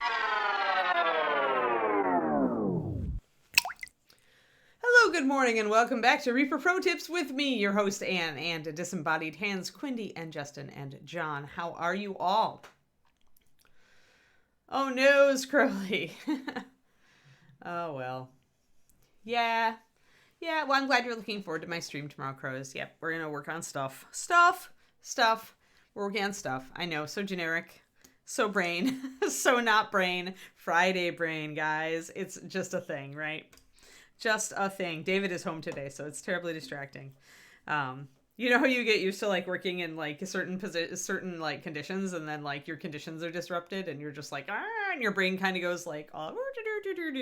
Hello, good morning, and welcome back to Reaper Pro Tips with me, your host, Anne, and disembodied hands, Quindy and Justin and John. How are you all? Oh no, Crowley. Oh well. Yeah. Yeah, well, I'm glad you're looking forward to my stream tomorrow, Crows. Yep, we're gonna work on stuff. Stuff. We're working on stuff. I know, so generic. So brain. So not brain. Friday brain, guys. It's just a thing, right? Just a thing. David is home today, so it's terribly distracting. You know how you get used to like working in like certain like conditions, and then like your conditions are disrupted, and you're just like, and your brain kind of goes like, oh,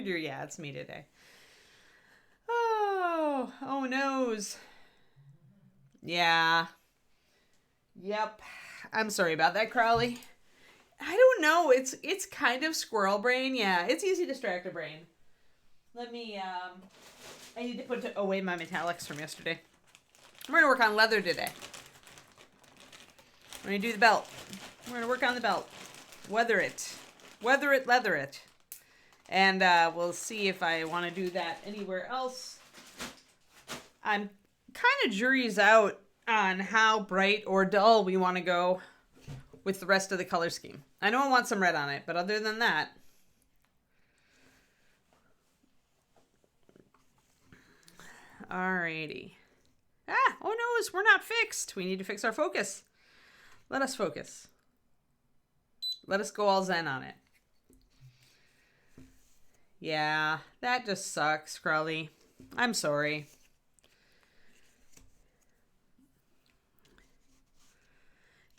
yeah, it's me today. Oh noes. Yeah. Yep. I'm sorry about that, Crowley. I don't know. It's kind of squirrel brain. Yeah, it's easy distracted brain. Let me, I need to put away my metallics from yesterday. We're going to work on leather today. We're going to do the belt. We're going to work on the belt. Weather it, leather it. And we'll see if I want to do that anywhere else. I'm kind of jury's out on how bright or dull we want to go with the rest of the color scheme. I know I want some red on it, but other than that, alrighty. Oh no, we're not fixed. We need to fix our focus. Let us focus. Let us go all zen on it. Yeah, that just sucks, Crowley. I'm sorry.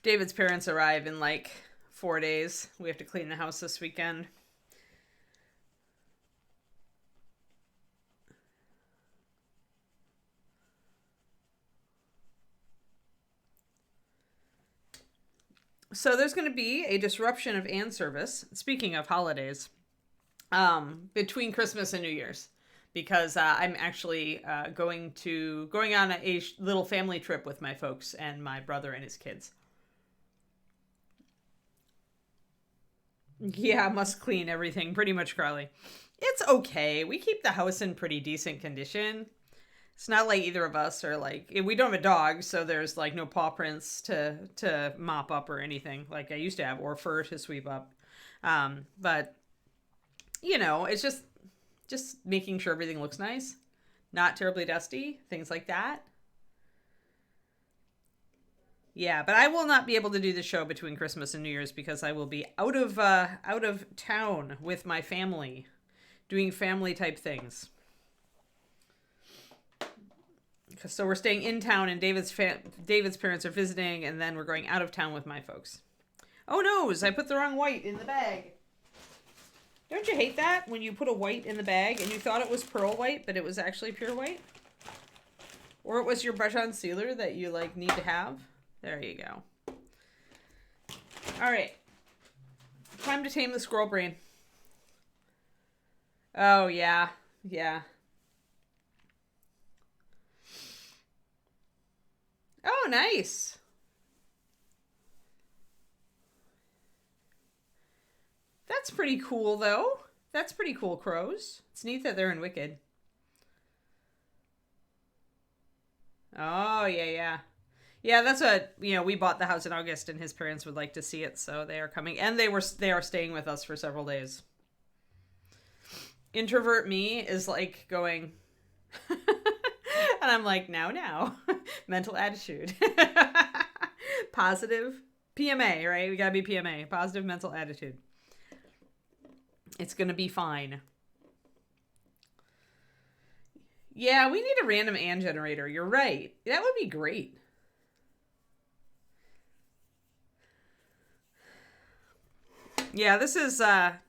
David's parents arrive in like 4 days. We have to clean the house this weekend. So there's going to be a disruption of Anne's service, speaking of holidays, between Christmas and New Year's, because I'm actually going on a little family trip with my folks and my brother and his kids. Yeah, must clean everything, pretty much, Carly. It's okay. We keep the house in pretty decent condition. It's not like either of us are like, we don't have a dog, so there's like no paw prints to mop up or anything like I used to have, or fur to sweep up. But you know, it's just making sure everything looks nice, not terribly dusty, things like that. Yeah, but I will not be able to do the show between Christmas and New Year's because I will be out of town with my family, doing family type things. So we're staying in town, and David's parents are visiting, and then we're going out of town with my folks. Oh noes, I put the wrong white in the bag. Don't you hate that when you put a white in the bag and you thought it was pearl white, but it was actually pure white? Or it was your brush-on sealer that you like need to have? There you go. All right. Time to tame the squirrel brain. Oh, yeah. Yeah. Oh, nice. That's pretty cool, though. That's pretty cool, Crows. It's neat that they're in Wicked. Oh, yeah, yeah. Yeah, that's what, we bought the house in August, and his parents would like to see it, so they are coming. And they are staying with us for several days. Introvert me is like going... And I'm like, now. Mental attitude. Positive. PMA, right? We gotta be PMA. Positive mental attitude. It's gonna be fine. Yeah, we need a random and generator. You're right. That would be great. Yeah, this is,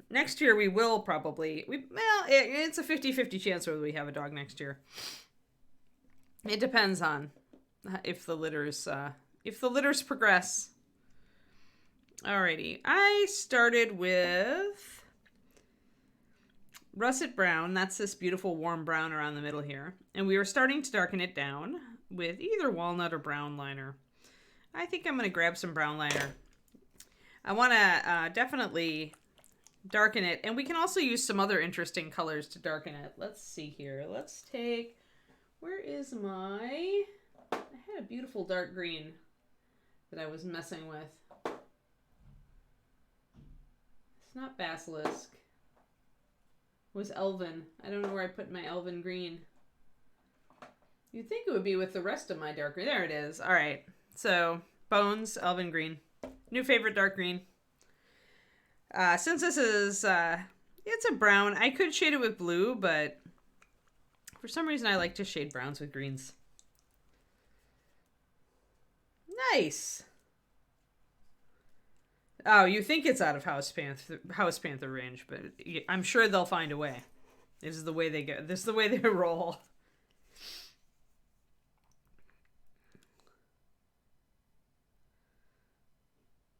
next year we will probably, it's a 50-50 chance whether we have a dog next year. It depends on if the litters progress. Alrighty, I started with russet brown. That's this beautiful warm brown around the middle here. And we were starting to darken it down with either walnut or brown liner. I think I'm going to grab some brown liner. I want to definitely darken it. And we can also use some other interesting colors to darken it. Let's see here. Let's take, where is my, I had a beautiful dark green that I was messing with. It's not Basilisk. It was Elven. I don't know where I put my Elven green. You'd think it would be with the rest of my dark green. There it is. All right. So, Bones, Elven green. New favorite dark green. Since this is, it's a brown, I could shade it with blue, but for some reason I like to shade browns with greens. Nice. Oh, you think it's out of House Panther range, but I'm sure they'll find a way. This is the way they go. This is the way they roll.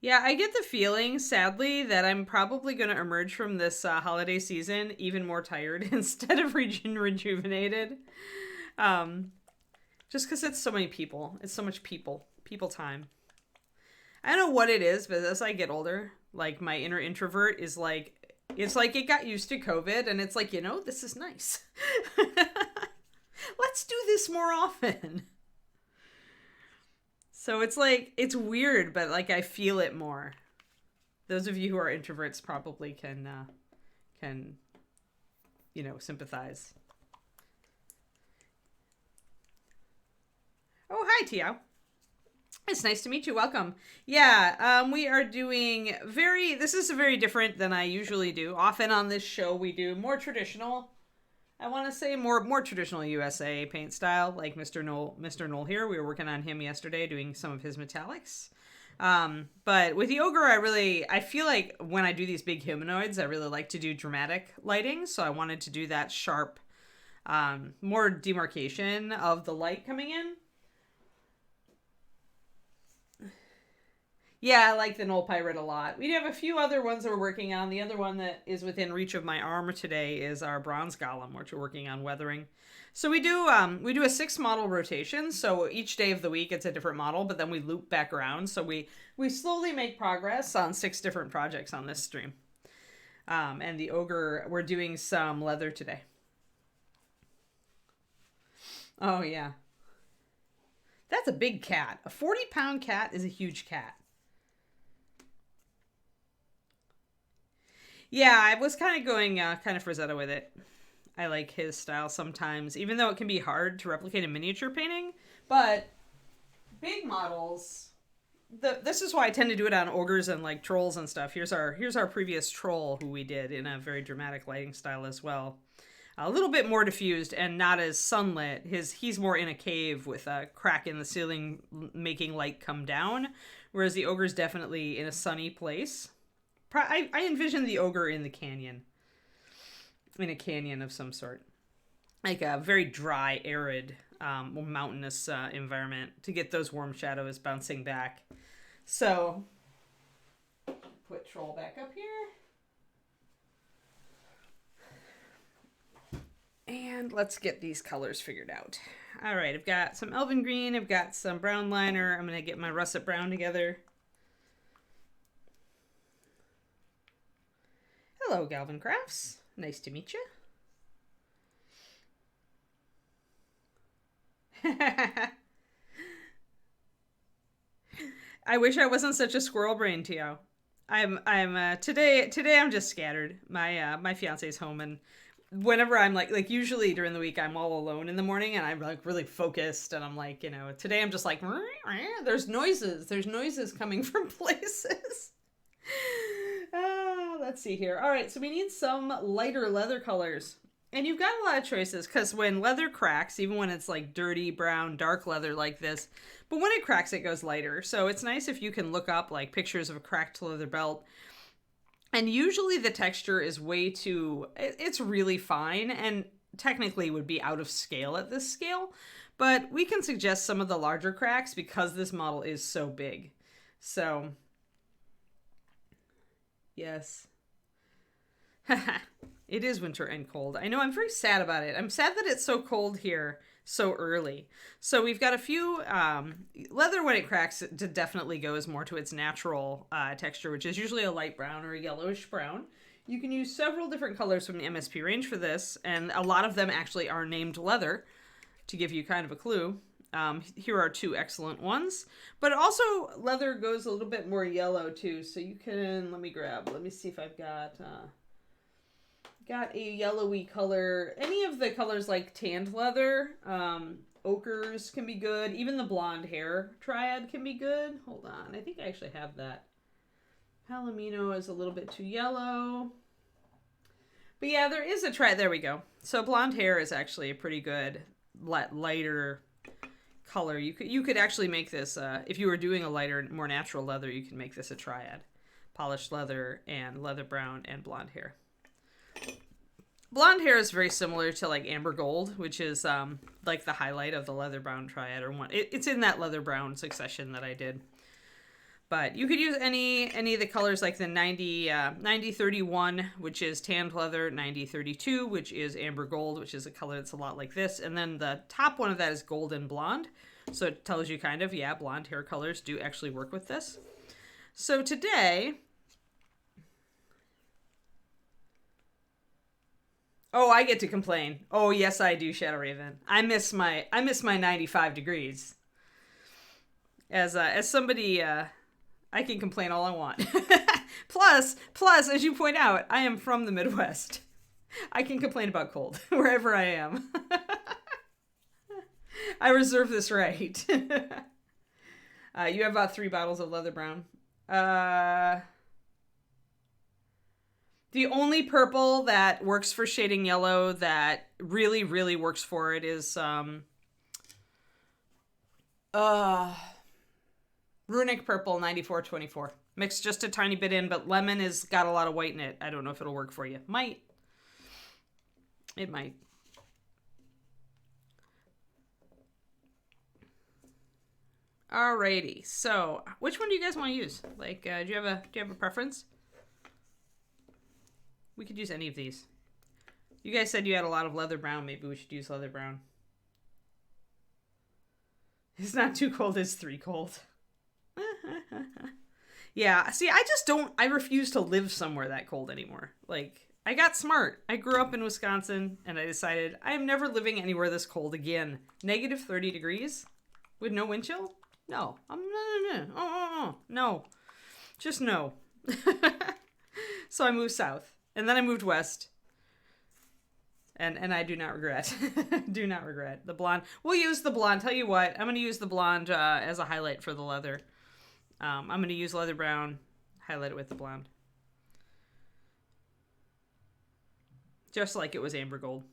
Yeah, I get the feeling, sadly, that I'm probably going to emerge from this holiday season even more tired instead of rejuvenated. Just because it's so many people. It's so much people time. I don't know what it is, but as I get older, like my inner introvert is like, it's like it got used to COVID and it's like, this is nice. Let's do this more often. So it's like, it's weird, but like I feel it more. Those of you who are introverts probably can sympathize. Oh, hi, Tiao. It's nice to meet you. Welcome. Yeah, we are doing this is very different than I usually do. Often on this show, we do more traditional, I want to say more traditional USA paint style, like Mr. Knoll here. We were working on him yesterday, doing some of his metallics. But with the Ogre, I feel like when I do these big humanoids, I really like to do dramatic lighting. So I wanted to do that sharp, more demarcation of the light coming in. Yeah, I like the Knoll Pirate a lot. We have a few other ones that we're working on. The other one that is within reach of my arm today is our Bronze Golem, which we're working on weathering. So we do a 6 model rotation. So each day of the week it's a different model, but then we loop back around. So we slowly make progress on 6 different projects on this stream. And the Ogre, we're doing some leather today. Oh yeah, that's a big cat. A 40-pound cat is a huge cat. Yeah, I was kind of going kind of Frazetta with it. I like his style sometimes, even though it can be hard to replicate in miniature painting. But big models, this is why I tend to do it on ogres and like trolls and stuff. Here's our previous troll who we did in a very dramatic lighting style as well. A little bit more diffused and not as sunlit. He's more in a cave with a crack in the ceiling making light come down, whereas the ogre's definitely in a sunny place. I envision the Ogre in the canyon. In a canyon of some sort. Like a very dry, arid, mountainous environment to get those warm shadows bouncing back. So, put Troll back up here. And let's get these colors figured out. All right, I've got some Elven Green. I've got some brown liner. I'm going to get my russet brown together. Hello, Galvin Crafts. Nice to meet you. I wish I wasn't such a squirrel brain, Tio. Today I'm just scattered. My fiance's home, and whenever I'm like usually during the week I'm all alone in the morning and I'm like really focused and I'm like, today I'm just like there's noises coming from places. Let's see here. All right, so we need some lighter leather colors. And you've got a lot of choices because when leather cracks, even when it's like dirty, brown, dark leather like this, but when it cracks, it goes lighter. So it's nice if you can look up like pictures of a cracked leather belt. And usually the texture is it's really fine and technically would be out of scale at this scale. But we can suggest some of the larger cracks because this model is so big. So, yes. It is winter and cold. I know, I'm very sad about it. I'm sad that it's so cold here so early. So we've got a few, leather when it cracks, it definitely goes more to its natural texture, which is usually a light brown or a yellowish brown. You can use several different colors from the MSP range for this, and a lot of them actually are named leather, to give you kind of a clue. Here are two excellent ones, but also leather goes a little bit more yellow too, so you can, let me see if I've got a yellowy color. Any of the colors like tanned leather, ochres can be good. Even the blonde hair triad can be good. Hold on, I think I actually have that. Palomino is a little bit too yellow. But yeah, there is a triad. There we go. So blonde hair is actually a pretty good lighter color. You could actually make this, if you were doing a lighter, more natural leather, you can make this a triad. Polished leather and leather brown and blonde hair. Blonde hair is very similar to like amber gold, which is like the highlight of the leather brown triad, or one. It's in that leather brown succession that I did. But you could use any of the colors, like the 9031, which is tanned leather, 9032, which is amber gold, which is a color that's a lot like this, and then the top one of that is golden blonde. So it tells you kind of, yeah, blonde hair colors do actually work with this. So today, oh, I get to complain. Oh, yes, I do, Shadow Raven. I miss my 95 degrees. As somebody, I can complain all I want. Plus, as you point out, I am from the Midwest. I can complain about cold wherever I am. I reserve this right. You have about 3 bottles of leather brown. The only purple that works for shading yellow that really, really works for it is Runic Purple 9424. Mix just a tiny bit in, but lemon has got a lot of white in it. I don't know if it'll work for you. Might. It might. Alrighty. So, which one do you guys want to use? Like, do you have a preference? We could use any of these. You guys said you had a lot of leather brown. Maybe we should use leather brown. It's not too cold. It's 3 cold. Yeah, see, I refuse to live somewhere that cold anymore. Like, I got smart. I grew up in Wisconsin, and I decided I am never living anywhere this cold again. Negative 30 degrees? With no wind chill? No. No. Just no. So I moved south, and then I moved west. And I do not regret. Do not regret. The blonde. We'll use the blonde. Tell you what, I'm going to use the blonde as a highlight for the leather. I'm going to use leather brown, highlight it with the blonde. Just like it was amber gold.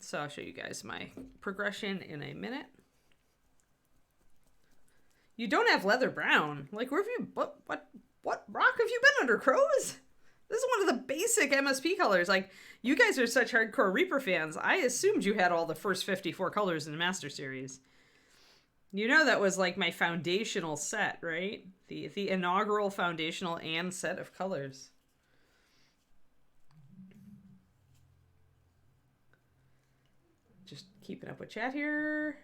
So I'll show you guys my progression in a minute. You don't have leather brown. Like, where have you, what rock have you been under, Crows? This is one of the basic MSP colors. Like, you guys are such hardcore Reaper fans. I assumed you had all the first 54 colors in the Master Series. You know that was like my foundational set, right? The inaugural foundational and set of colors. Just keeping up with chat here.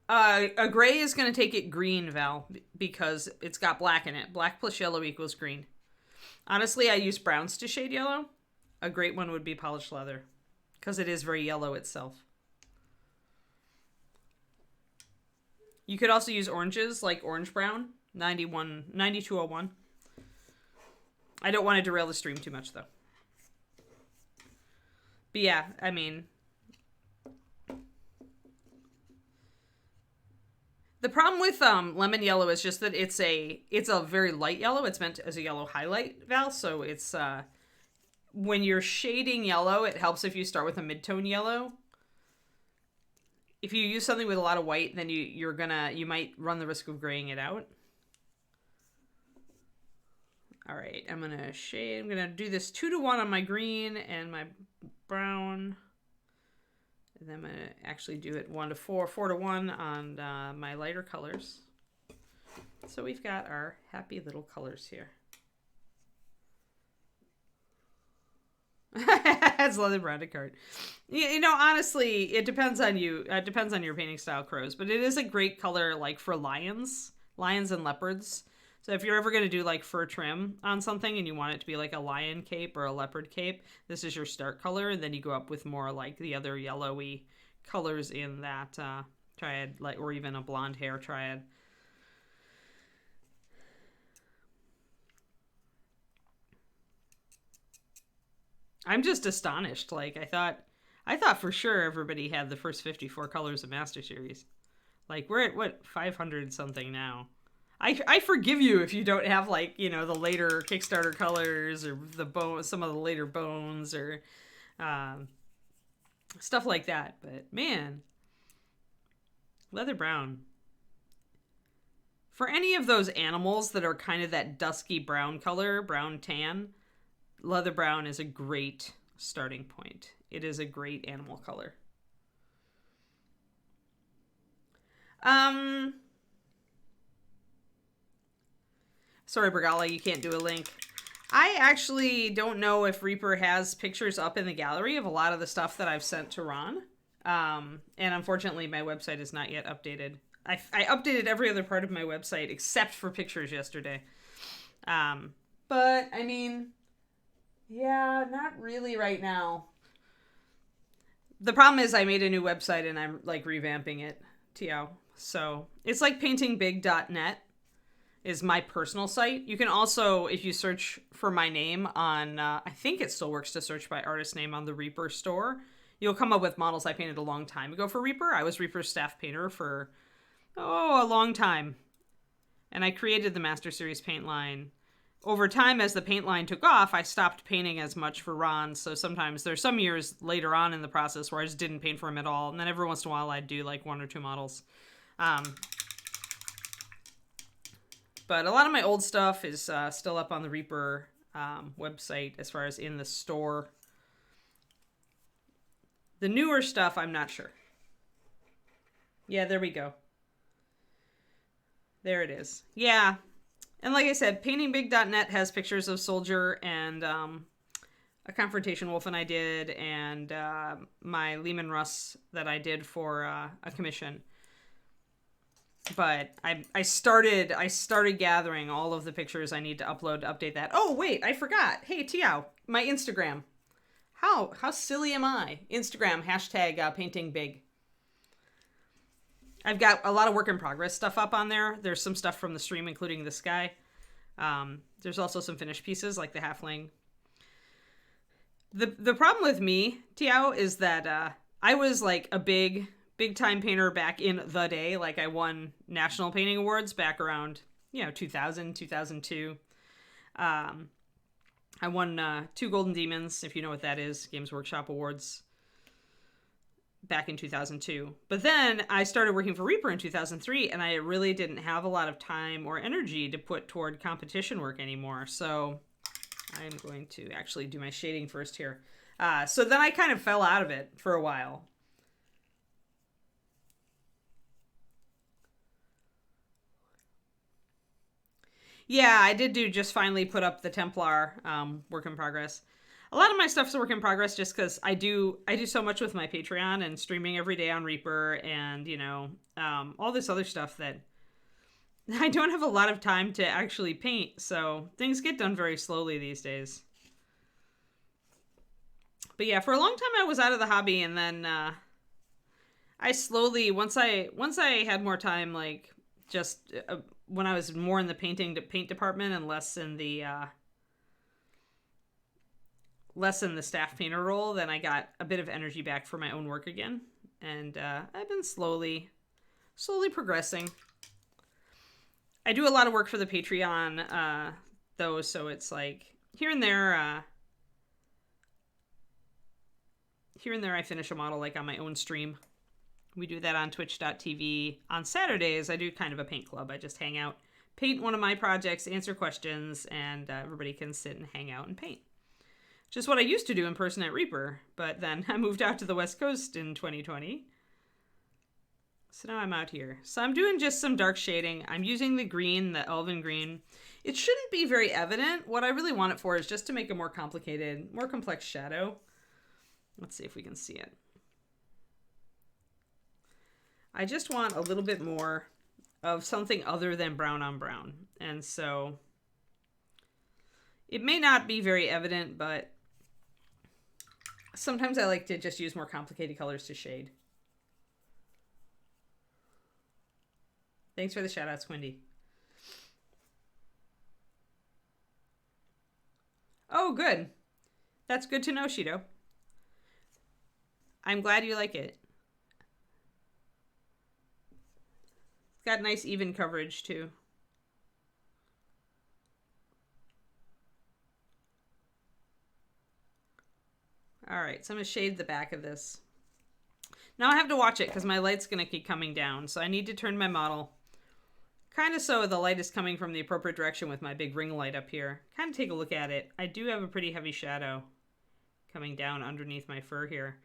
A gray is going to take it green, Val, because it's got black in it. Black plus yellow equals green. Honestly, I use browns to shade yellow. A great one would be polished leather, because it is very yellow itself. You could also use oranges, like orange brown, 9201. I don't want to derail the stream too much, though. But yeah, I mean, the problem with lemon yellow is just that it's a very light yellow. It's meant as a yellow highlight, Val, so it's when you're shading yellow, it helps if you start with a mid-tone yellow. If you use something with a lot of white, then you might run the risk of graying it out. All right, I'm gonna do this 2-to-1 on my green and my brown. And then I'm gonna actually do it 1-to-4, 4-to-1 on my lighter colors. So we've got our happy little colors here. It's leather brown to card. You know, honestly, it depends on you. It depends on your painting style, Crows. But it is a great color, like for lions. lions and leopards. So if you're ever going to do like fur trim on something and you want it to be like a lion cape or a leopard cape, this is your start color. And then you go up with more like the other yellowy colors in that triad, like, or even a blonde hair triad. I'm just astonished. Like I thought for sure everybody had the first 54 colors of Master Series. Like we're at what, 500 something now. I forgive you if you don't have like, you know, the later Kickstarter colors or some of the later bones or stuff like that. But man, leather brown. For any of those animals that are kind of that dusky brown color, brown tan, leather brown is a great starting point. It is a great animal color. Sorry, Bergala, you can't do a link. I actually don't know if Reaper has pictures up in the gallery of a lot of the stuff that I've sent to Ron. And unfortunately, my website is not yet updated. I updated every other part of my website except for pictures yesterday. But, I mean, yeah, not really right now. The problem is I made a new website and I'm, like, revamping it, Tiao. So, it's like paintingbig.net. Is my personal site. You can also, if you search for my name on, I think it still works to search by artist name on the Reaper store, you'll come up with models I painted a long time ago for Reaper. I was Reaper's staff painter for, a long time. And I created the Master Series paint line. Over time, as the paint line took off, I stopped painting as much for Ron, so sometimes there's some years later on in the process where I just didn't paint for him at all, and then every once in a while I'd do like 1 or 2 models. But a lot of my old stuff is still up on the Reaper website as far as in the store. The newer stuff, I'm not sure. Yeah, there we go. There it is. Yeah. And like I said, paintingbig.net has pictures of Soldier and a Confrontation Wolfen I did and my Lehman Russ that I did for a commission. But I started gathering all of the pictures I need to upload to update that. Oh, wait, I forgot. Hey, Tiao, my Instagram. How silly am I? Instagram, hashtag paintingbig. I've got a lot of work in progress stuff up on there. There's some stuff from the stream, including this guy. There's also some finished pieces like the halfling. The problem with me, Tiao, is that I was like a big time painter back in the day. Like I won national painting awards back around, 2000, 2002. I won 2 Golden Demons, if you know what that is, Games Workshop Awards, back in 2002. But then I started working for Reaper in 2003, and I really didn't have a lot of time or energy to put toward competition work anymore. So I'm going to actually do my shading first here. So then I kind of fell out of it for a while. Yeah, I did just finally put up the Templar work in progress. A lot of my stuff's a work in progress just because I do so much with my Patreon and streaming every day on Reaper and, all this other stuff that I don't have a lot of time to actually paint. So things get done very slowly these days. But yeah, for a long time I was out of the hobby, and then I slowly, once I had more time, like just when I was more in the paint department and less in the staff painter role, then I got a bit of energy back for my own work again, and I've been slowly progressing. I do a lot of work for the Patreon though, so it's like here and there I finish a model like on my own stream. We do that on twitch.tv. On Saturdays, I do kind of a paint club. I just hang out, paint one of my projects, answer questions, and everybody can sit and hang out and paint. Just what I used to do in person at Reaper, but then I moved out to the West Coast in 2020. So now I'm out here. So I'm doing just some dark shading. I'm using the green, the Elven green. It shouldn't be very evident. What I really want it for is just to make a more complicated, more complex shadow. Let's see if we can see it. I just want a little bit more of something other than brown on brown. And so it may not be very evident, but sometimes I like to just use more complicated colors to shade. Thanks for the shout outs, Wendy. Oh, good. That's good to know, Shido. I'm glad you like it. It's got nice even coverage too. All right, so I'm gonna shade the back of this. Now I have to watch it because my light's gonna keep coming down. So I need to turn my model kind of so the light is coming from the appropriate direction with my big ring light up here. Kind of take a look at it. I do have a pretty heavy shadow coming down underneath my fur here.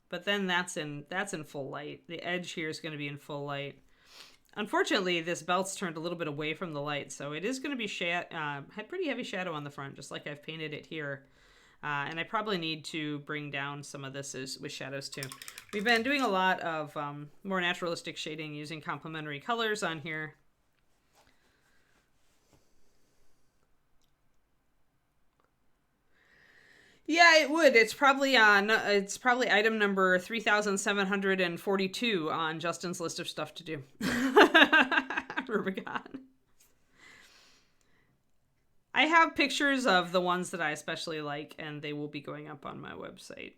But then that's in full light. The edge here is going to be in full light. Unfortunately, this belt's turned a little bit away from the light, so it is going to be pretty heavy shadow on the front, just like I've painted it here. And I probably need to bring down some of this with shadows too. We've been doing a lot of more naturalistic shading using complementary colors on here. Yeah, it would. It's probably item number 3,742 on Justin's list of stuff to do. Rubicon. I have pictures of the ones that I especially like, and they will be going up on my website.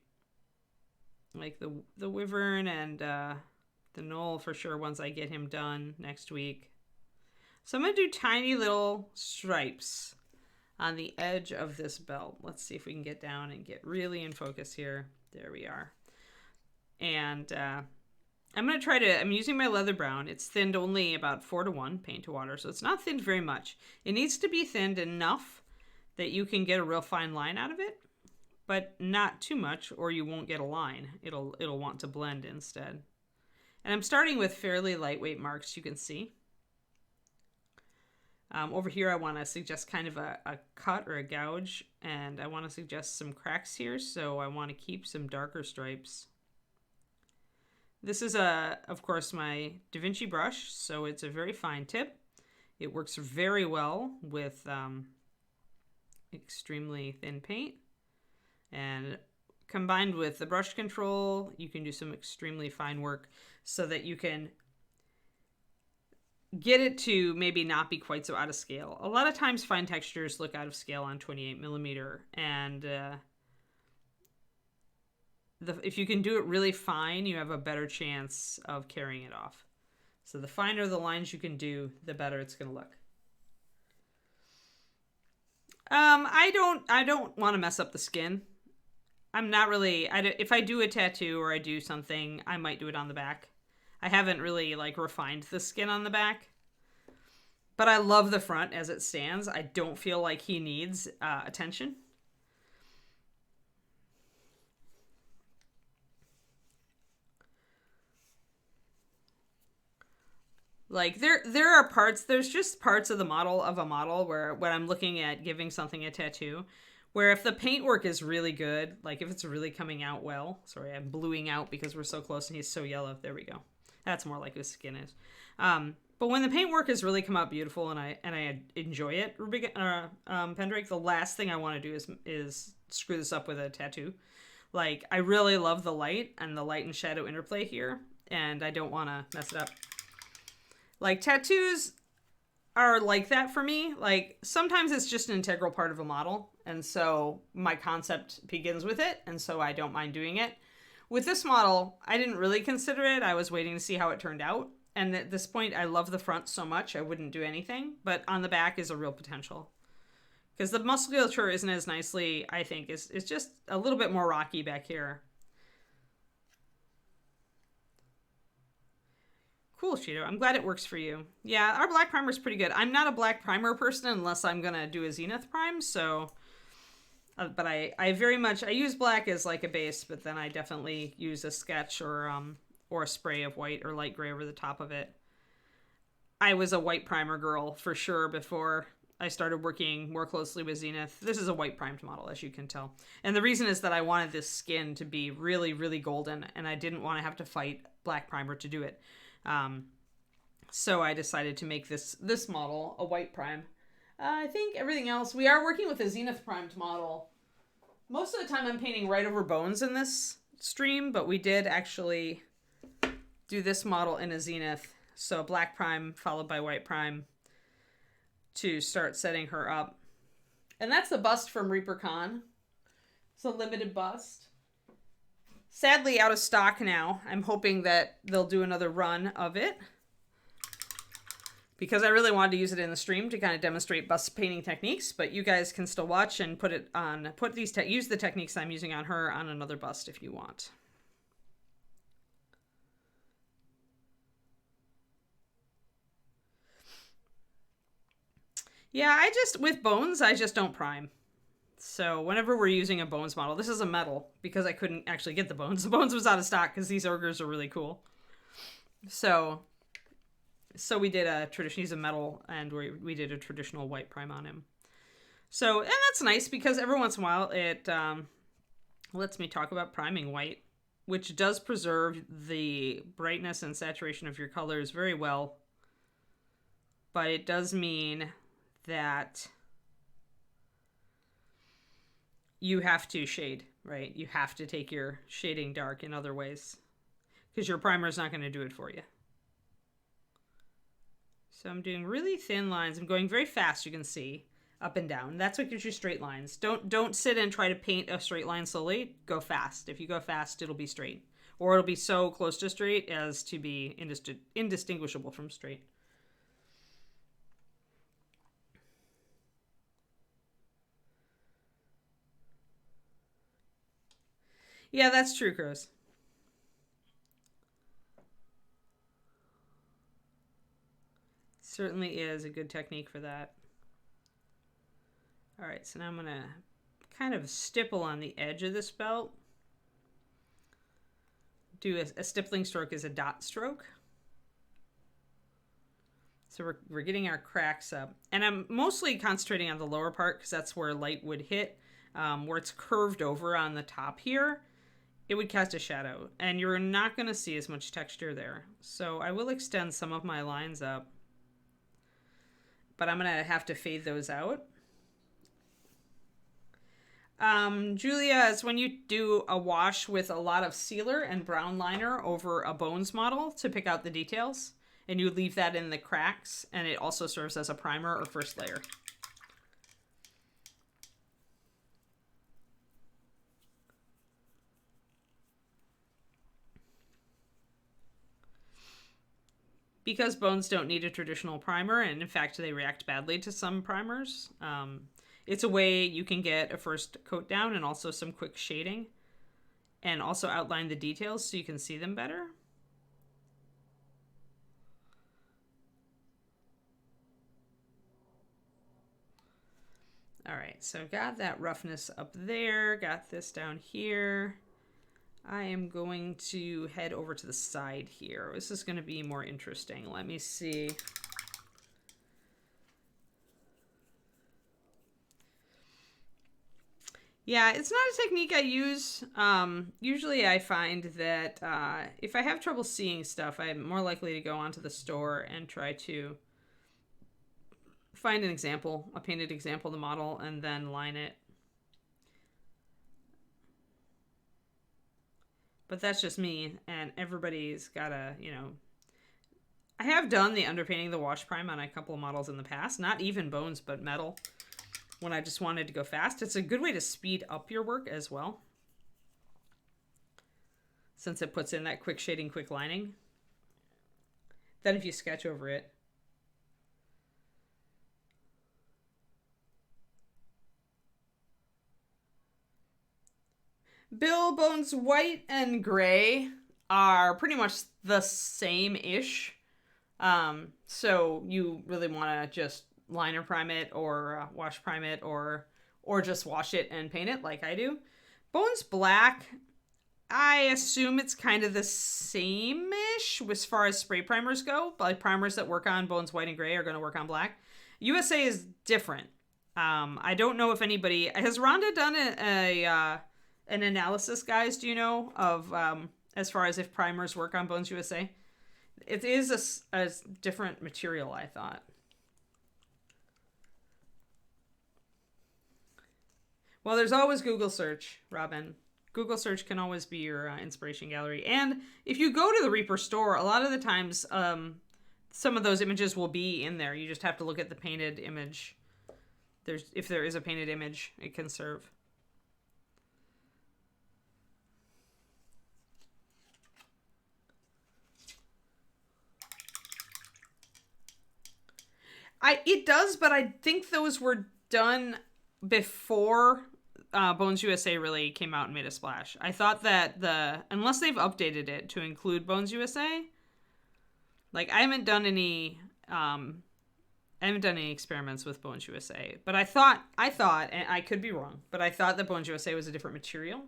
Like the Wyvern and the Knoll for sure once I get him done next week. So I'm going to do tiny little stripes on the edge of this belt. Let's see if we can get down and get really in focus here. There we are. And I'm using my leather brown. It's thinned only about 4:1 paint to water, so it's not thinned very much. It needs to be thinned enough that you can get a real fine line out of it, but not too much or you won't get a line. It'll want to blend instead. And I'm starting with fairly lightweight marks, you can see. Over here, I want to suggest kind of a cut or a gouge, and I want to suggest some cracks here, so I want to keep some darker stripes. This is, of course, my Da Vinci brush, so it's a very fine tip. It works very well with extremely thin paint, and combined with the brush control, you can do some extremely fine work so that you can get it to maybe not be quite so out of scale. A lot of times fine textures look out of scale on 28mm, and if you can do it really fine, you have a better chance of carrying it off. So the finer the lines you can do, the better it's going to look. I don't want to mess up the skin. I'm not really, if I do a tattoo or I do something, I might do it on the back. I haven't really refined the skin on the back, but I love the front as it stands. I don't feel like he needs attention. There are parts, there's just parts of the model where when I'm looking at giving something a tattoo, where if the paintwork is really good, like if it's really coming out well, sorry, I'm bluing out because we're so close and he's so yellow. There we go. That's more like his skin is. But when the paintwork has really come out beautiful and I enjoy it, Pendrake, the last thing I want to do is screw this up with a tattoo. Like, I really love the light and the light and shadow interplay here, and I don't want to mess it up. Like, tattoos are like that for me. Like, sometimes it's just an integral part of a model, and so my concept begins with it, and so I don't mind doing it. With this model, I didn't really consider it. I was waiting to see how it turned out. And at this point, I love the front so much, I wouldn't do anything. But on the back is a real potential. Because the musculature isn't as nicely, I think, it's just a little bit more rocky back here. Cool, Shido. I'm glad it works for you. Yeah, our black primer is pretty good. I'm not a black primer person unless I'm going to do a Zenith prime, so... but I very much, I use black as like a base, but then I definitely use a sketch or a spray of white or light gray over the top of it. I was a white primer girl for sure before I started working more closely with Zenith. This is a white primed model, as you can tell. And the reason is that I wanted this skin to be really, really golden, and I didn't want to have to fight black primer to do it. So I decided to make this model a white prime. I think everything else, we are working with a zenith primed model. Most of the time I'm painting right over bones in this stream, but we did actually do this model in a zenith. So black prime followed by white prime to start setting her up. And that's the bust from ReaperCon. It's a limited bust. Sadly out of stock now. I'm hoping that they'll do another run of it, because I really wanted to use it in the stream to kind of demonstrate bust painting techniques, but you guys can still watch and use the techniques I'm using on her on another bust if you want. Yeah, with bones, I just don't prime. So whenever we're using a bones model, this is a metal because I couldn't actually get the bones. The bones was out of stock because these ogres are really cool. So we did he's a metal, and we did a traditional white prime on him. So, and that's nice because every once in a while it lets me talk about priming white, which does preserve the brightness and saturation of your colors very well. But it does mean that you have to shade, right? You have to take your shading dark in other ways because your primer is not going to do it for you. So I'm doing really thin lines. I'm going very fast, you can see, up and down. That's what gives you straight lines. Don't sit and try to paint a straight line slowly. Go fast. If you go fast, it'll be straight. Or it'll be so close to straight as to be indistinguishable from straight. Yeah, that's true, Chris. Certainly is a good technique for that. All right, so now I'm going to kind of stipple on the edge of this belt. Do a stippling stroke is a dot stroke. So we're getting our cracks up. And I'm mostly concentrating on the lower part because that's where light would hit. Where it's curved over on the top here, it would cast a shadow. And you're not going to see as much texture there. So I will extend some of my lines up, but I'm going to have to fade those out. Julia, is when you do a wash with a lot of sealer and brown liner over a bones model to pick out the details, and you leave that in the cracks, and it also serves as a primer or first layer. Because bones don't need a traditional primer, and in fact they react badly to some primers, it's a way you can get a first coat down and also some quick shading, and also outline the details so you can see them better. All right, so got that roughness up there, got this down here. I am going to head over to the side here. This is going to be more interesting. Let me see. Yeah, it's not a technique I use. Usually I find that if I have trouble seeing stuff, I'm more likely to go onto the store and try to find an example, a painted example of the model, and then line it. But that's just me, and everybody's gotta, I have done the underpainting the wash prime on a couple of models in the past, not even bones, but metal, when I just wanted to go fast. It's a good way to speed up your work as well, since it puts in that quick shading, quick lining. Then if you sketch over it, Bill, bones white and gray are pretty much the same-ish. So you really want to just liner prime it or wash prime it or just wash it and paint it like I do. Bones black, I assume it's kind of the same-ish as far as spray primers go. Like primers that work on bones white and gray are going to work on black. USA is different. I don't know if anybody... Has Rhonda done an analysis, guys, do you know, of as far as if primers work on Bones USA? It is a different material, I thought. Well, there's always Google search, Robin. Google search can always be your inspiration gallery. And if you go to the Reaper store, a lot of the times some of those images will be in there. You just have to look at the painted image. If there is a painted image, it can serve. It does, but I think those were done before Bones USA really came out and made a splash. I thought that unless they've updated it to include Bones USA, like I haven't done any experiments with Bones USA. But I thought, and I could be wrong, but I thought that Bones USA was a different material.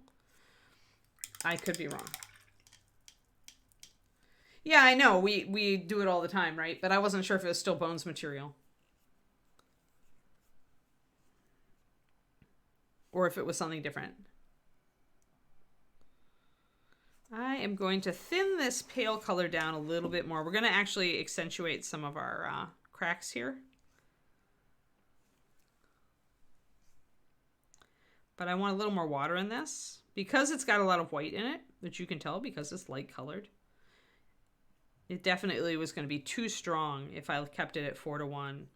I could be wrong. Yeah, I know. We do it all the time, right? But I wasn't sure if it was still Bones material. Or if it was something different. I am going to thin this pale color down a little bit more. We're going to actually accentuate some of our cracks here. But I want a little more water in this. Because it's got a lot of white in it, which you can tell because it's light colored. It definitely was going to be too strong if I kept it at 4:1.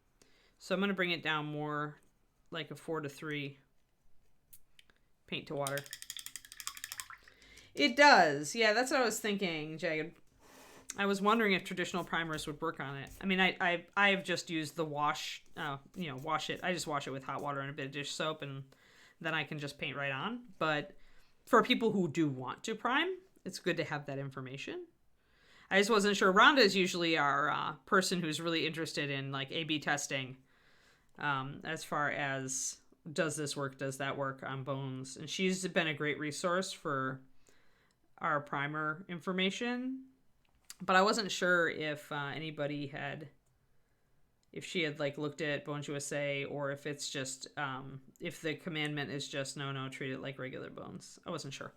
So I'm going to bring it down more like a 4:3. Paint to water. It does. Yeah, that's what I was thinking, Jagged. I was wondering if traditional primers would work on it. I mean, I've just used the wash, wash it. I just wash it with hot water and a bit of dish soap, and then I can just paint right on. But for people who do want to prime, it's good to have that information. I just wasn't sure. Rhonda is usually our person who's really interested in like A/B testing as far as does this work, does that work on Bones. And she's been a great resource for our primer information. But I wasn't sure if anybody had, if she had like looked at Bones USA or if it's just, if the commandment is just no, treat it like regular Bones. I wasn't sure.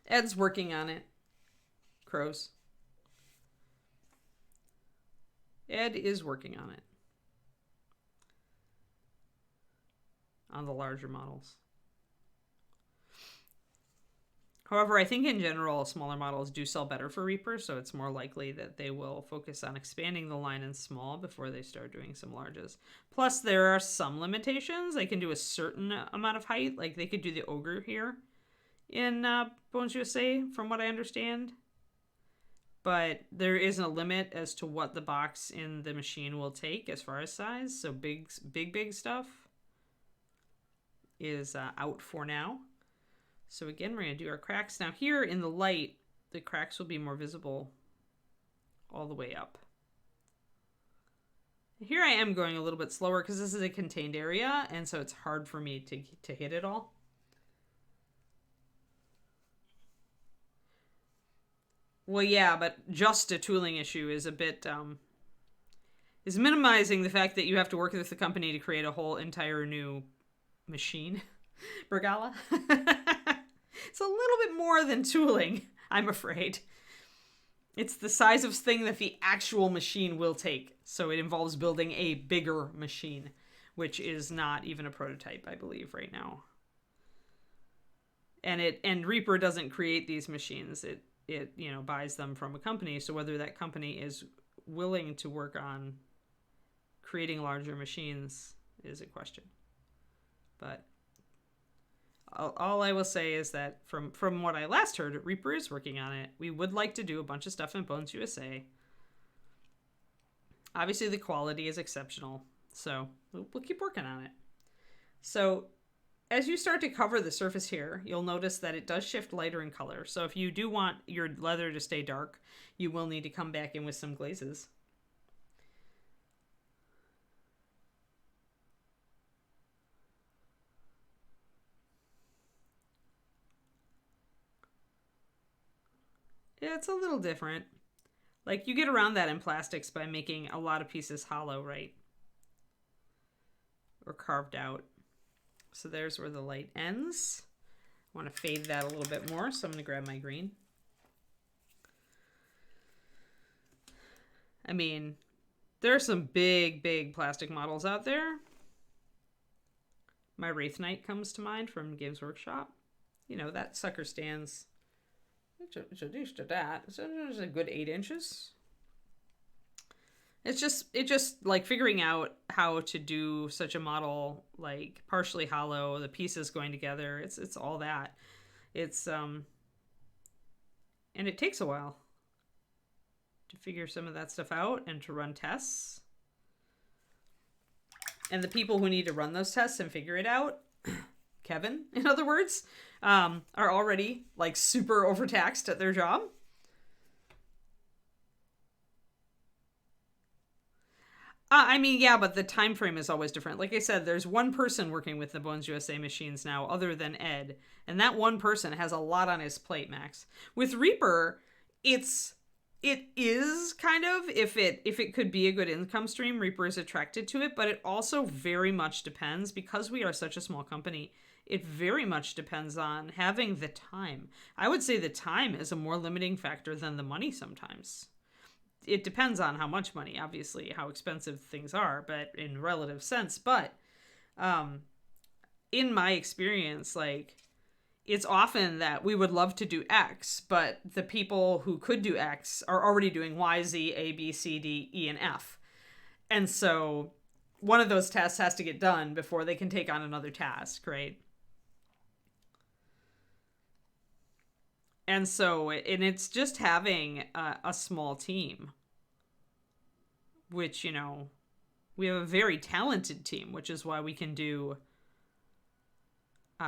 Ed's working on it. Crows. Ed is working on it. On the larger models. However, I think in general, smaller models do sell better for Reaper, so it's more likely that they will focus on expanding the line in small before they start doing some larges. Plus, there are some limitations. They can do a certain amount of height. Like, they could do the Ogre here in Bones USA, from what I understand. But there isn't a limit as to what the box in the machine will take as far as size. So big stuff is out for now. So again, we're going to do our cracks. Now here in the light, the cracks will be more visible all the way up. Here I am going a little bit slower because this is a contained area, and so it's hard for me to hit it all. Well, yeah, but just a tooling issue is a bit, is minimizing the fact that you have to work with the company to create a whole entire new machine. Bergala. It's a little bit more than tooling, I'm afraid. It's the size of thing that the actual machine will take. So it involves building a bigger machine, which is not even a prototype, I believe, right now. And Reaper doesn't create these machines. It buys them from a company. So whether that company is willing to work on creating larger machines is a question. But all I will say is that from what I last heard, Reaper is working on it. We would like to do a bunch of stuff in Bones USA. Obviously, the quality is exceptional. So we'll keep working on it. So as you start to cover the surface here, you'll notice that it does shift lighter in color. So if you do want your leather to stay dark, you will need to come back in with some glazes. Yeah, it's a little different. Like, you get around that in plastics by making a lot of pieces hollow, right? Or carved out. So there's where the light ends. I want to fade that a little bit more, so I'm going to grab my green. I mean, there are some big plastic models out there. My Wraith Knight comes to mind from Games Workshop. You know, that sucker stands... It's a good 8 inches. It's just like figuring out how to do such a model, like partially hollow, the pieces going together. It's all that. And it takes a while to figure some of that stuff out and to run tests. And the people who need to run those tests and figure it out, Kevin, in other words, are already like super overtaxed at their job. I mean, yeah, but the time frame is always different. Like I said, there's one person working with the Bones USA machines now other than Ed, and that one person has a lot on his plate, Max. With Reaper, it is kind of, if it could be a good income stream, Reaper is attracted to it, but it also very much depends, because we are such a small company, it very much depends on having the time. I would say the time is a more limiting factor than the money sometimes. It depends on how much money, obviously, how expensive things are, but in relative sense. But in my experience, like, it's often that we would love to do X, but the people who could do X are already doing Y, Z, A, B, C, D, E, and F. And so one of those tasks has to get done before they can take on another task, right? And so, and it's just having a small team, which, you know, we have a very talented team, which is why we can do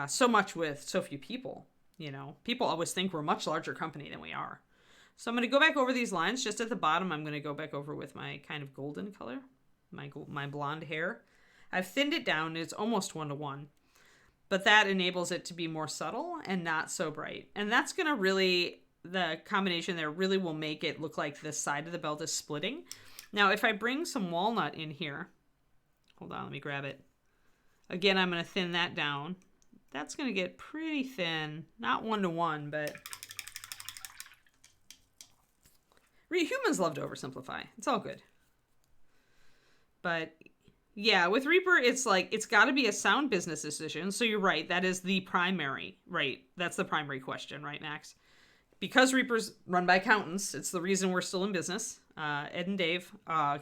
so much with so few people. You know, people always think we're a much larger company than we are. So I'm going to go back over these lines. Just at the bottom, I'm going to go back over with my kind of golden color, my blonde hair. I've thinned it down. It's almost 1-to-1. But that enables it to be more subtle and not so bright. And that's going to really, the combination there really will make it look like this side of the belt is splitting. Now, if I bring some walnut in here, hold on, let me grab it. Again, I'm going to thin that down. That's going to get pretty thin. Not 1-to-1, but humans love to oversimplify. It's all good. But yeah, with Reaper, it's like, it's got to be a sound business decision. So you're right. That is the primary, right? That's the primary question, right, Max? Because Reaper's run by accountants, it's the reason we're still in business. Ed and Dave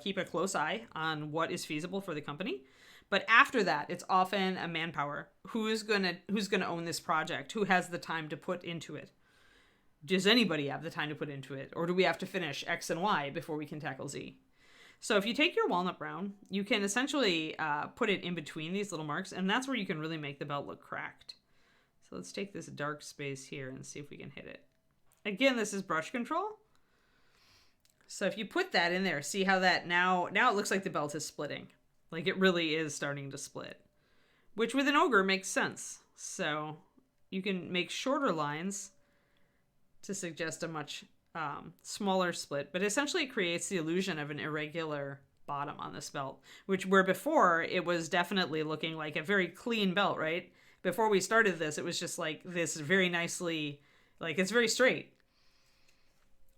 keep a close eye on what is feasible for the company. But after that, it's often a manpower. Who's gonna own this project? Who has the time to put into it? Does anybody have the time to put into it? Or do we have to finish X and Y before we can tackle Z? So if you take your walnut brown, you can essentially put it in between these little marks, and that's where you can really make the belt look cracked. So let's take this dark space here and see if we can hit it. Again, this is brush control. So if you put that in there, see how that now it looks like the belt is splitting. Like, it really is starting to split, which with an ogre makes sense. So you can make shorter lines to suggest a much smaller split, but essentially it creates the illusion of an irregular bottom on this belt, which where before it was definitely looking like a very clean belt, right? Before we started this, it was just like this very nicely, like, it's very straight.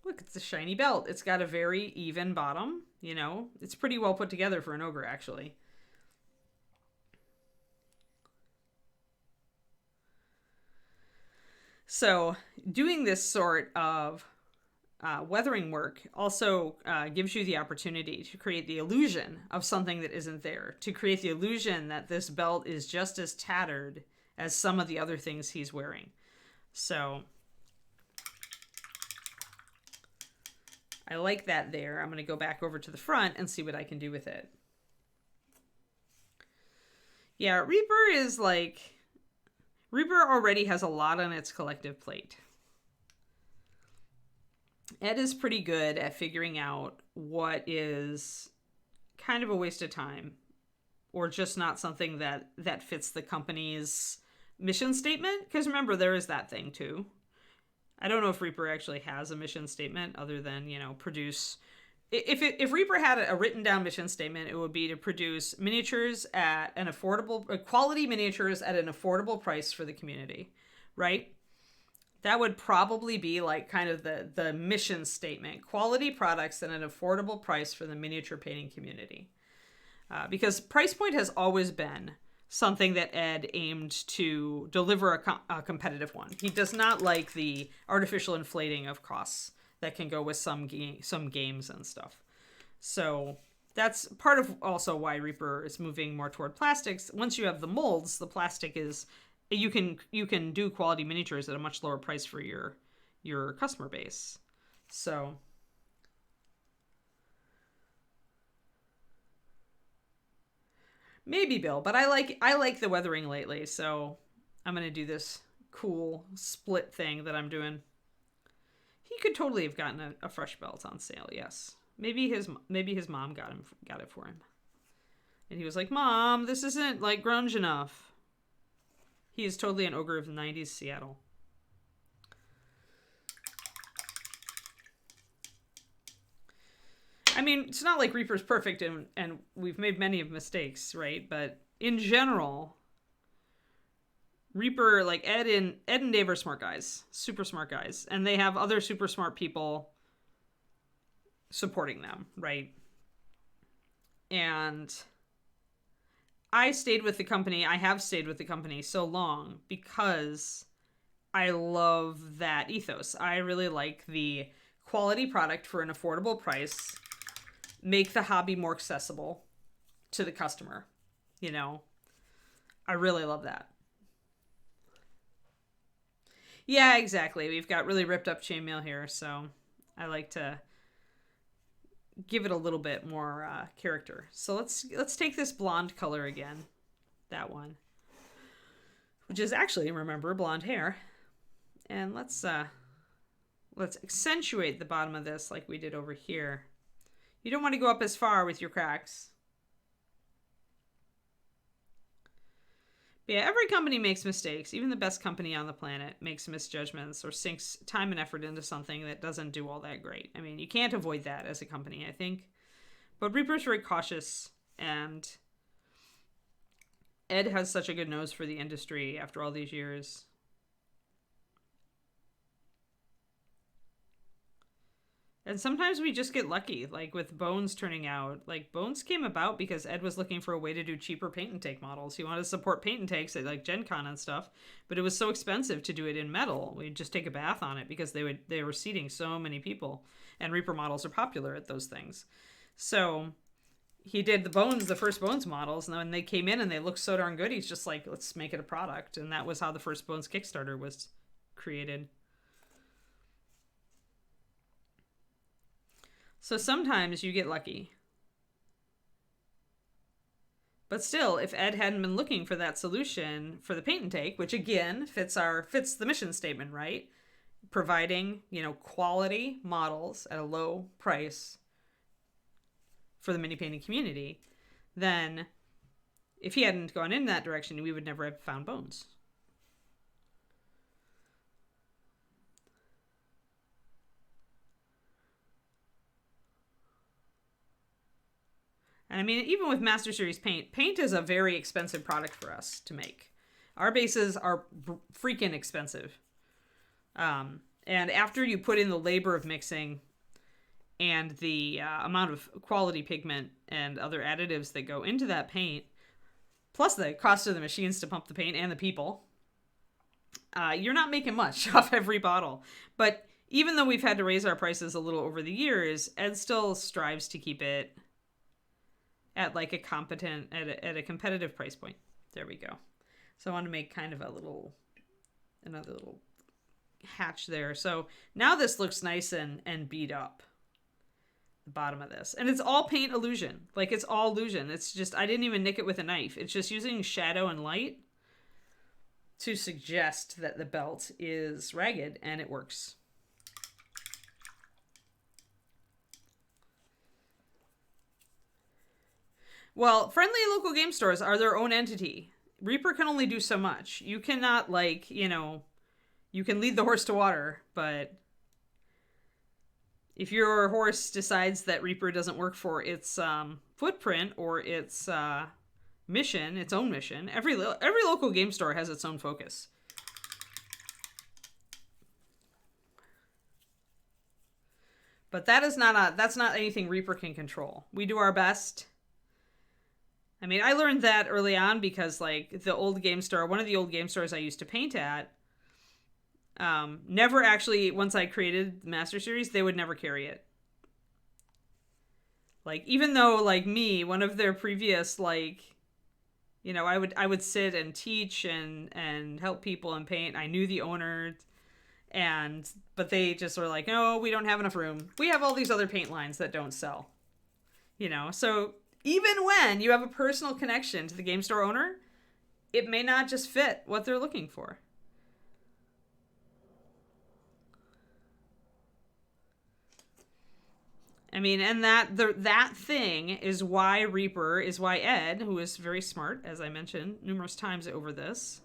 Look, it's a shiny belt. It's got a very even bottom, you know. It's pretty well put together for an ogre, actually. So doing this sort of weathering work also gives you the opportunity to create the illusion of something that isn't there, to create the illusion that this belt is just as tattered as some of the other things he's wearing. So I like that there. I'm going to go back over to the front and see what I can do with it. Yeah, Reaper already has a lot on its collective plate. Ed is pretty good at figuring out what is kind of a waste of time or just not something that fits the company's mission statement. Because remember, there is that thing too. I don't know if Reaper actually has a mission statement other than, produce. If Reaper had a written down mission statement, it would be to produce miniatures at an affordable, quality miniatures at an affordable price for the community, right? That would probably be like kind of the mission statement: quality products at an affordable price for the miniature painting community. Because price point has always been something that Ed aimed to deliver a competitive one. He does not like the artificial inflating of costs that can go with some games and stuff. So that's part of also why Reaper is moving more toward plastics. Once you have the molds, the plastic is you can do quality miniatures at a much lower price for your customer base. So maybe Bill, but I like the weathering lately, so I'm gonna do this cool split thing that I'm doing. He could totally have gotten a fresh belt on sale. Yes, maybe his mom got it for him, and he was like, "Mom, this isn't like grunge enough." He is totally an ogre of the 90s Seattle. I mean, it's not like Reaper's perfect, and we've made many of mistakes, right? But in general, Reaper, like Ed and Dave are smart guys, super smart guys, and they have other super smart people supporting them, right? And I have stayed with the company so long because I love that ethos. I really like the quality product for an affordable price, make the hobby more accessible to the customer. I really love that. Yeah, exactly. We've got really ripped up chainmail here, so I like to give it a little bit more character. So let's take this blonde color again, that one, which is actually, remember, blonde hair, and let's accentuate the bottom of this like we did over here. You don't want to go up as far with your cracks. But yeah, every company makes mistakes. Even the best company on the planet makes misjudgments or sinks time and effort into something that doesn't do all that great. I mean, you can't avoid that as a company, I think. But Reaper's very cautious, and Ed has such a good nose for the industry after all these years. And sometimes we just get lucky, like with Bones turning out. Like, Bones came about because Ed was looking for a way to do cheaper paint and take models. He wanted to support paint and takes at like Gen Con and stuff, but it was so expensive to do it in metal. We'd just take a bath on it because they were seating so many people, and Reaper models are popular at those things. So he did the first Bones models, and then when they came in and they looked so darn good, he's just like, let's make it a product. And that was how the first Bones Kickstarter was created. So sometimes you get lucky. But still, if Ed hadn't been looking for that solution for the paint and take, which again fits the mission statement, right? Providing, quality models at a low price for the mini painting community, then if he hadn't gone in that direction, we would never have found Bones. And I mean, even with Master Series paint is a very expensive product for us to make. Our bases are freaking expensive. And after you put in the labor of mixing and the amount of quality pigment and other additives that go into that paint, plus the cost of the machines to pump the paint and the people, you're not making much off every bottle. But even though we've had to raise our prices a little over the years, Ed still strives to keep it at like a competitive price point. There we go. So I want to make kind of another little hatch there. So now this looks nice and beat up, the bottom of this. And it's all paint illusion. Like, it's all illusion. It's just, I didn't even nick it with a knife. It's just using shadow and light to suggest that the belt is ragged, and it works. Well, friendly local game stores are their own entity. Reaper can only do so much. You cannot, You can lead the horse to water, but if your horse decides that Reaper doesn't work for its footprint or its mission, its own mission, every local game store has its own focus. But that's not anything Reaper can control. We do our best. I mean, I learned that early on because, like, the old game store, one of the old game stores I used to paint at, never actually, once I created the Master Series, they would never carry it. Like, even though, like, me, one of their previous, like, you know, I would sit and teach and help people and paint. I knew the owner, but they just were like, no, we don't have enough room. We have all these other paint lines that don't sell. You know, so even when you have a personal connection to the game store owner, it may not just fit what they're looking for. I mean, and that thing is why Reaper, is why Ed, who is very smart, as I mentioned numerous times over this,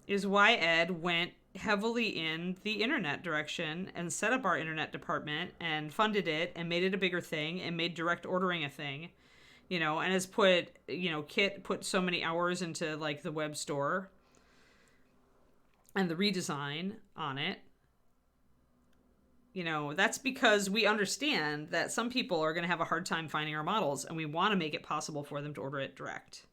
is why Ed went heavily in the internet direction and set up our internet department and funded it and made it a bigger thing and made direct ordering a thing, you know, and has put, you know, Kit put so many hours into, like, the web store and the redesign on it. You know, that's because we understand that some people are going to have a hard time finding our models, and we want to make it possible for them to order it direct.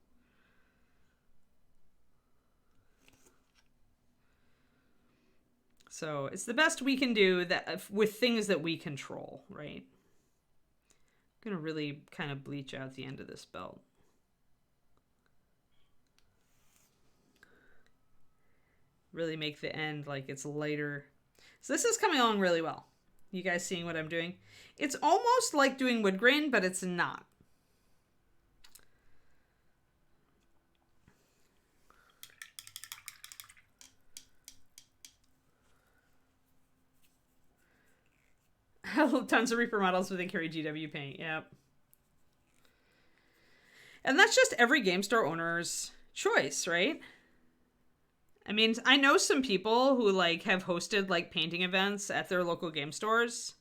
So it's the best we can do that with things that we control, right? I'm going to really kind of bleach out the end of this belt. Really make the end like it's lighter. So this is coming along really well. You guys seeing what I'm doing? It's almost like doing wood grain, but it's not. Tons of Reaper models, but they carry GW paint. Yep. And that's just every game store owner's choice, right? I mean, I know some people who, like, have hosted, like, painting events at their local game stores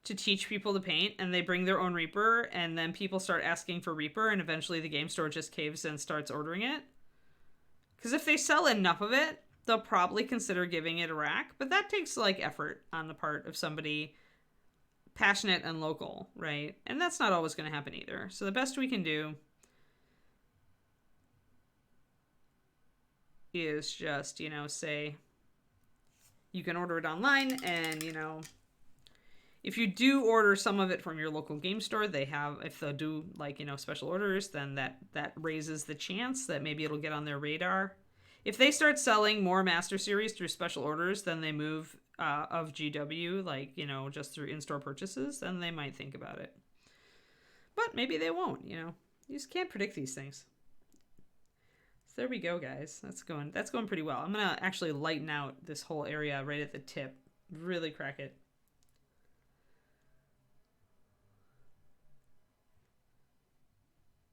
to teach people to paint, and they bring their own Reaper, and then people start asking for Reaper, and eventually the game store just caves and starts ordering it. Because if they sell enough of it, they'll probably consider giving it a rack, but that takes, like, effort on the part of somebody passionate and local, right? And that's not always going to happen either. So the best we can do is just, you know, say you can order it online, and, you know, if you do order some of it from your local game store, they have, if they'll do, like, you know, special orders, then that raises the chance that maybe it'll get on their radar. If they start selling more Master Series through special orders, then they move of GW, like, you know, just through in-store purchases, then they might think about it. But maybe they won't, you know. You just can't predict these things. There we go, guys. That's going pretty well. I'm going to actually lighten out this whole area right at the tip. Really crack it.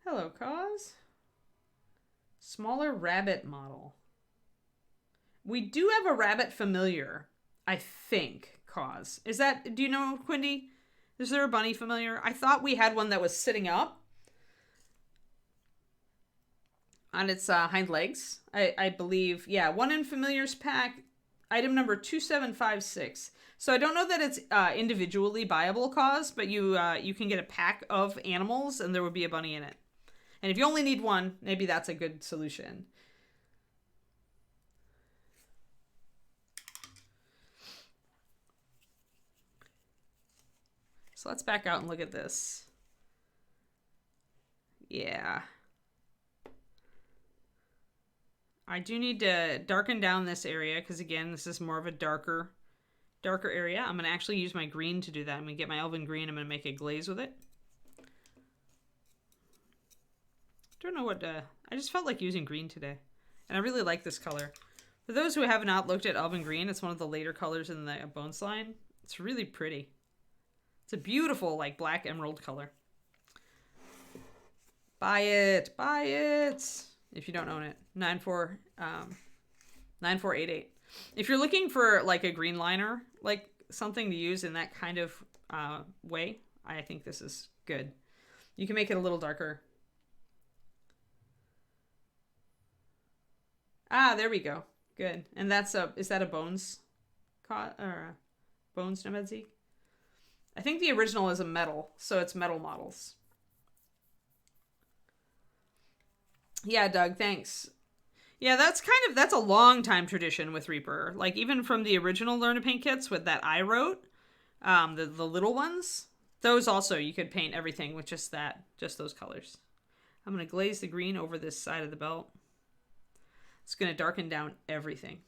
Hello, Cause. Smaller rabbit model. We do have a rabbit familiar, I think, Cause. Is that, do you know, Quindy? Is there a bunny familiar? I thought we had one that was sitting up on its hind legs, I believe. Yeah, one in Familiars pack, item number 2756. So I don't know that it's individually buyable, Cause, but you can get a pack of animals, and there would be a bunny in it. And if you only need one, maybe that's a good solution. So let's back out and look at this. Yeah. I do need to darken down this area because, again, this is more of a darker area. I'm going to actually use my green to do that. I'm going to get my Elven Green. I'm going to make a glaze with it. Don't know what I just felt like using green today, and I really like this color. For those who have not looked at Elven Green, it's one of the later colors in the Bones line. It's really pretty. It's a beautiful, like, black emerald color. Buy it if you don't own it. 9.4 9488. If you're looking for like a green liner, like something to use in that kind of way, I think this is good. You can make it a little darker. Ah, there we go. Good. And that's is that a Bones or a Bones Nemedzi? I think the original is a metal, so it's metal models. Yeah, Doug, thanks. Yeah, that's a long time tradition with Reaper. Like even from the original Learn to Paint kits with that I wrote, the little ones, those also you could paint everything with just those colors. I'm gonna glaze the green over this side of the belt. It's gonna darken down everything.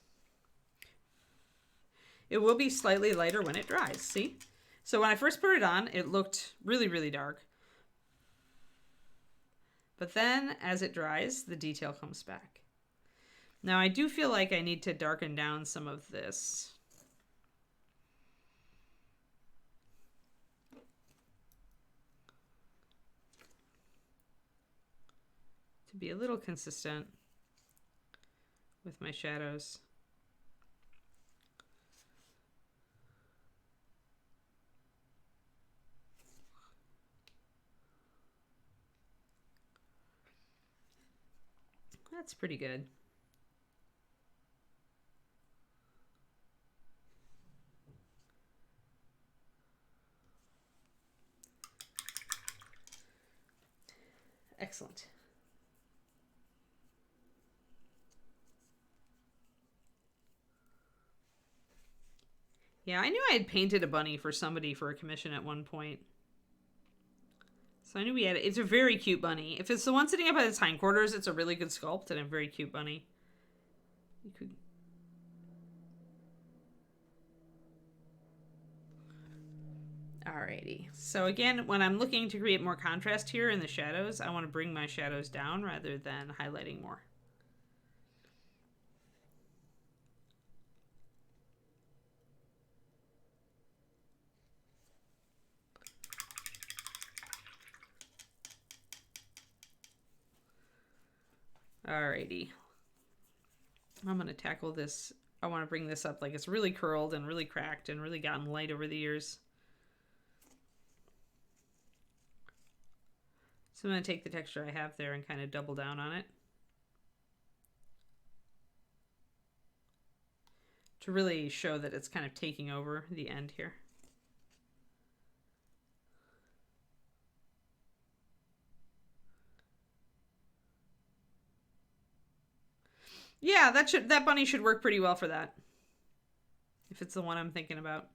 It will be slightly lighter when it dries, see? So when I first put it on, it looked really, really dark. But then as it dries, the detail comes back. Now I do feel like I need to darken down some of this. To be a little consistent with my shadows. That's pretty good. Excellent. Yeah, I knew I had painted a bunny for somebody for a commission at one point. So I knew we had it. It's a very cute bunny. If it's the one sitting up at its hindquarters, it's a really good sculpt and a very cute bunny. You could... Alrighty. So again, when I'm looking to create more contrast here in the shadows, I want to bring my shadows down rather than highlighting more. Alrighty. I'm going to tackle this. I want to bring this up like it's really curled and really cracked and really gotten light over the years. So I'm going to take the texture I have there and kind of double down on it. To really show that it's kind of taking over the end here. Yeah, that bunny should work pretty well for that. If it's the one I'm thinking about.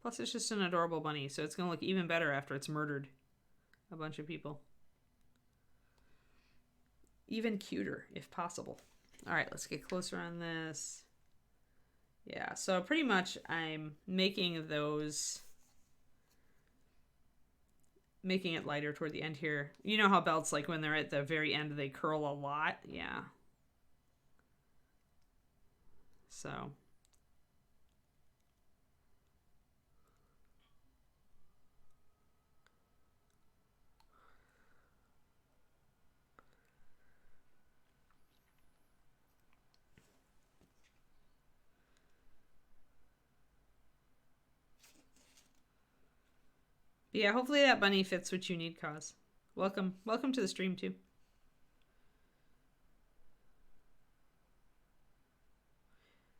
Plus, it's just an adorable bunny, so it's going to look even better after it's murdered a bunch of people. Even cuter, if possible. All right, let's get closer on this. Yeah, so pretty much I'm making it lighter toward the end here. You know how belts, like when they're at the very end, they curl a lot? Yeah. So... But yeah, hopefully that bunny fits what you need, Cause. Welcome to the stream, too.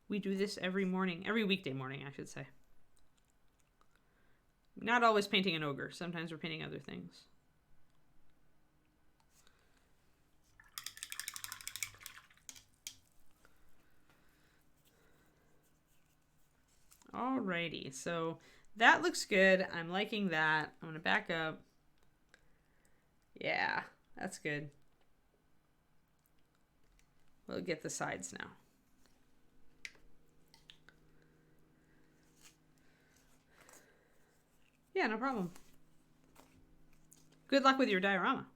We do this every morning. Every weekday morning, I should say. Not always painting an ogre. Sometimes we're painting other things. Alrighty, so that looks good. I'm liking that. I'm going to back up. Yeah, that's good. We'll get the sides now. Yeah, no problem. Good luck with your diorama.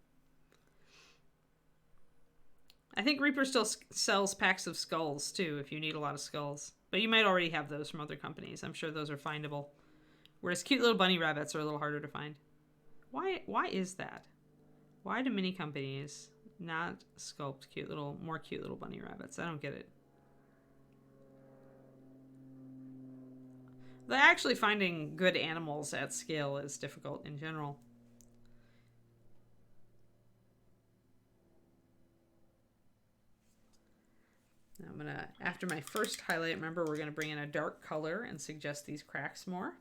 I think Reaper still sells packs of skulls, too, if you need a lot of skulls. But you might already have those from other companies. I'm sure those are findable. Whereas cute little bunny rabbits are a little harder to find. Why is that? Why do many companies not sculpt more cute little bunny rabbits? I don't get it. But actually finding good animals at scale is difficult in general. Now I'm gonna, after my first highlight, remember we're gonna bring in a dark color and suggest these cracks more.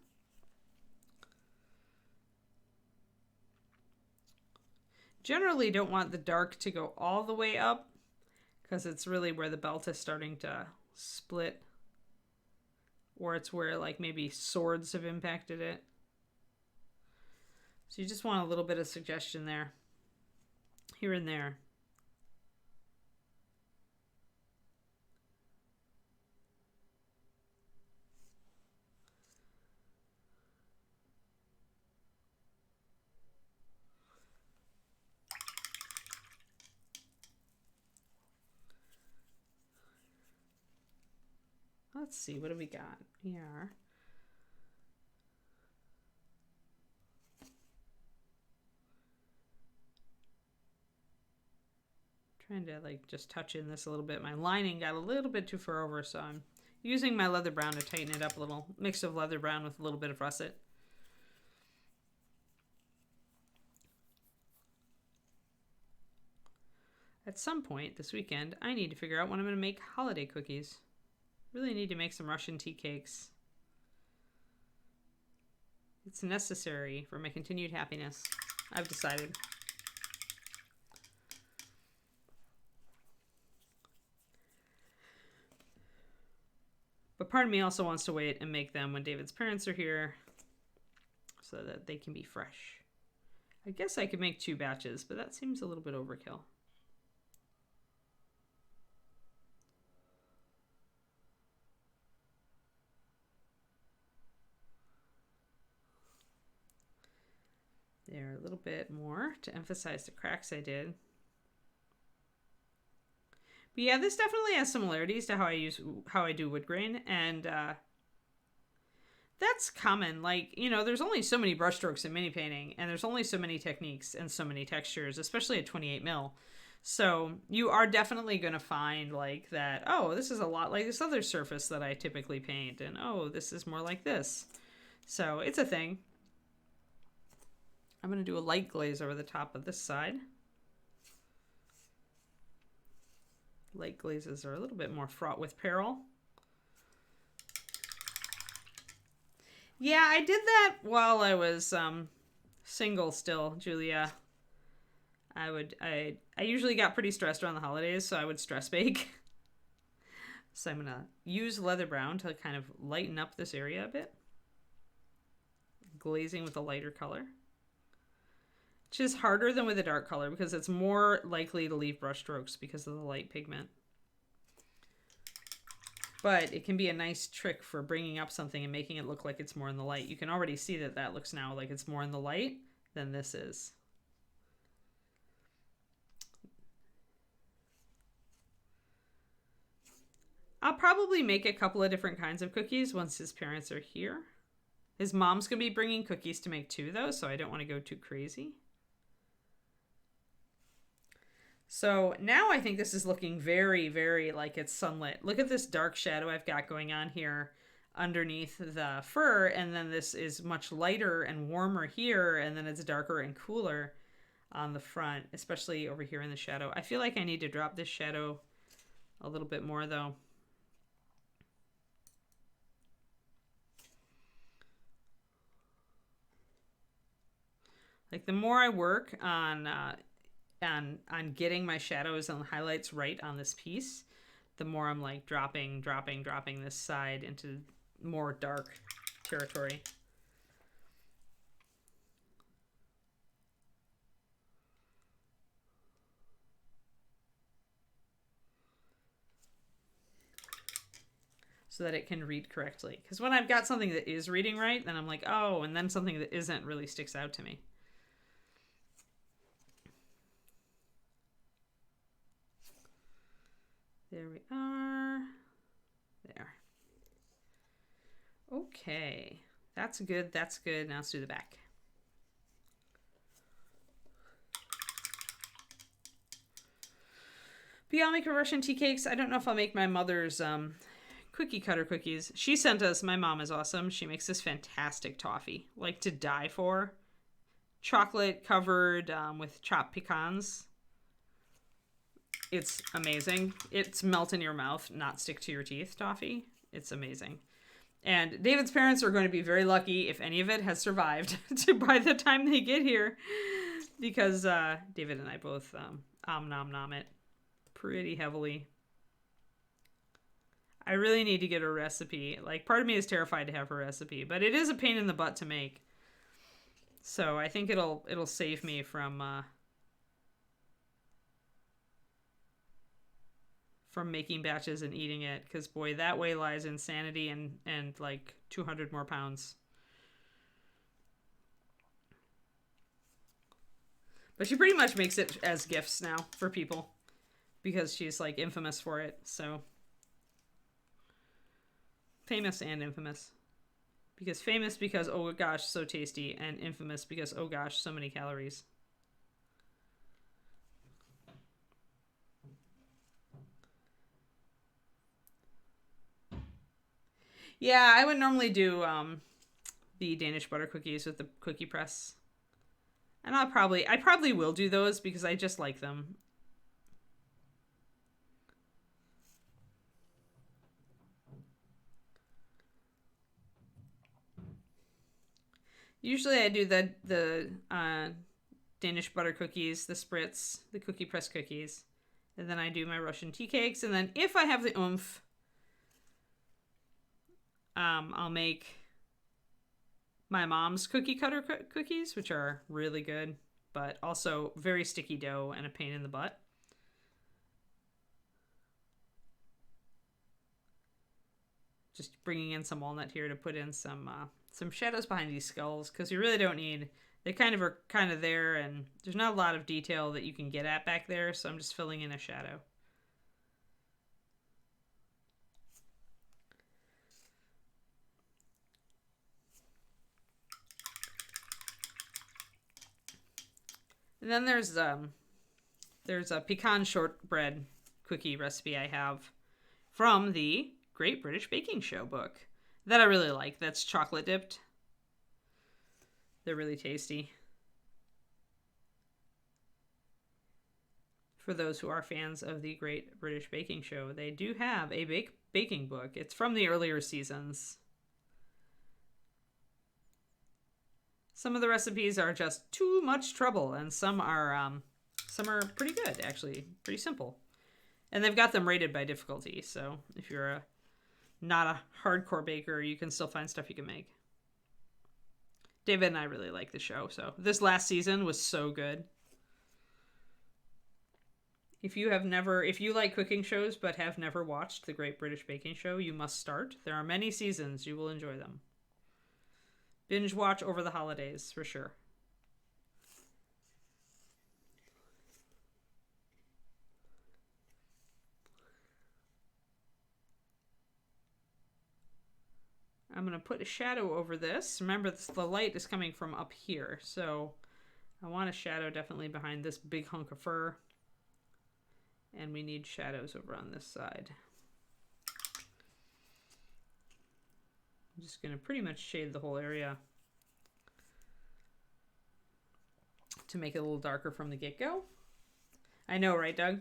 Generally don't want the dark to go all the way up because it's really where the belt is starting to split, or it's where like maybe swords have impacted it. So you just want a little bit of suggestion there, here and there. Let's see, what do we got here? Trying to like just touch in this a little bit. My lining got a little bit too far over, so I'm using my leather brown to tighten it up a little. Mix of leather brown with a little bit of russet. At some point this weekend, I need to figure out when I'm going to make holiday cookies. Really need to make some Russian tea cakes. It's necessary for my continued happiness. I've decided. But part of me also wants to wait and make them when David's parents are here so that they can be fresh. I guess I could make 2 batches, but that seems a little bit overkill. There, a little bit more to emphasize the cracks I did. But yeah, this definitely has similarities to how I do wood grain, and that's common. Like, you know, there's only so many brushstrokes in mini painting, and there's only so many techniques and so many textures, especially at 28 mil. So you are definitely going to find like that, oh, this is a lot like this other surface that I typically paint, and oh, this is more like this. So it's a thing. I'm going to do a light glaze over the top of this side. Light glazes are a little bit more fraught with peril. Yeah, I did that while I was single still, Julia. I usually got pretty stressed around the holidays, so I would stress bake. So I'm going to use leather brown to kind of lighten up this area a bit. Glazing with a lighter color. Which is harder than with a dark color because it's more likely to leave brush strokes because of the light pigment. But it can be a nice trick for bringing up something and making it look like it's more in the light. You can already see that that looks now like it's more in the light than this is. I'll probably make a couple of different kinds of cookies once his parents are here. His mom's going to be bringing cookies to make too, though, so I don't want to go too crazy. So now I think this is looking very, very like it's sunlit. Look at this dark shadow I've got going on here underneath the fur, and then this is much lighter and warmer here, and then it's darker and cooler on the front, especially over here in the shadow. I feel like I need to drop this shadow a little bit more, though. Like the more I work on getting my shadows and highlights right on this piece, the more I'm like dropping this side into more dark territory. So that it can read correctly. Because when I've got something that is reading right, then I'm like, oh, and then something that isn't really sticks out to me. There we are. There. Okay. That's good. That's good. Now let's do the back. But yeah, I'll make a Russian tea cakes. I don't know if I'll make my mother's cookie cutter cookies. She sent us, my mom is awesome. She makes this fantastic toffee, like to die for. Chocolate covered with chopped pecans. It's amazing. It's melt in your mouth, not stick to your teeth toffee. It's amazing. And David's parents are going to be very lucky if any of it has survived to by the time they get here. Because David and I both nom nom it pretty heavily. I really need to get a recipe. Like, part of me is terrified to have a recipe, but it is a pain in the butt to make. So I think it'll save me from making batches and eating it, because boy, that way lies insanity and like 200 more pounds. But she pretty much makes it as gifts now for people because she's like infamous for it. So famous and infamous. Because famous because, oh gosh, so tasty, and infamous because, oh gosh, so many calories. Yeah, I would normally do the Danish butter cookies with the cookie press. And I probably will do those because I just like them. Usually I do the Danish butter cookies, the spritz, the cookie press cookies. And then I do my Russian tea cakes. And then if I have the oomph, I'll make my mom's cookie cutter cookies, which are really good, but also very sticky dough and a pain in the butt. Just bringing in some walnut here to put in some shadows behind these skulls, because you really don't need. They are kind of there, and there's not a lot of detail that you can get at back there, so I'm just filling in a shadow. And then there's a pecan shortbread cookie recipe I have from the Great British Baking Show book that I really like. That's chocolate dipped. They're really tasty. For those who are fans of the Great British Baking Show, they do have a baking book. It's from the earlier seasons. Some of the recipes are just too much trouble, and some are pretty good, actually, pretty simple. And they've got them rated by difficulty, so if you're not a hardcore baker, you can still find stuff you can make. David and I really like the show, so this last season was so good. If you like cooking shows but have never watched the Great British Baking Show, you must start. There are many seasons. You will enjoy them. Binge watch over the holidays, for sure. I'm going to put a shadow over this. Remember, the light is coming from up here, so I want a shadow definitely behind this big hunk of fur. And we need shadows over on this side. I'm just going to pretty much shade the whole area to make it a little darker from the get-go. I know, right, Doug?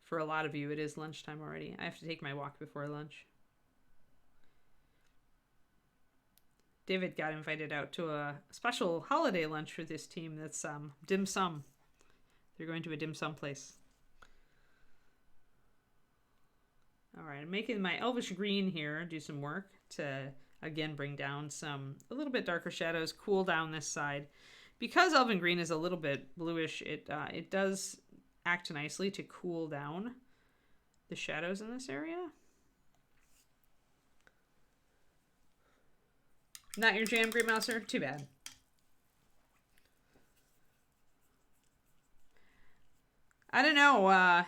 For a lot of you, it is lunchtime already. I have to take my walk before lunch. David got invited out to a special holiday lunch for this team that's dim sum. They're going to a dim sum place. All right, I'm making my elvish green here, do some work to, again, bring down a little bit darker shadows, cool down this side. Because elven green is a little bit bluish, it does act nicely to cool down the shadows in this area. Not your jam, Great Mouser? Too bad. I don't know.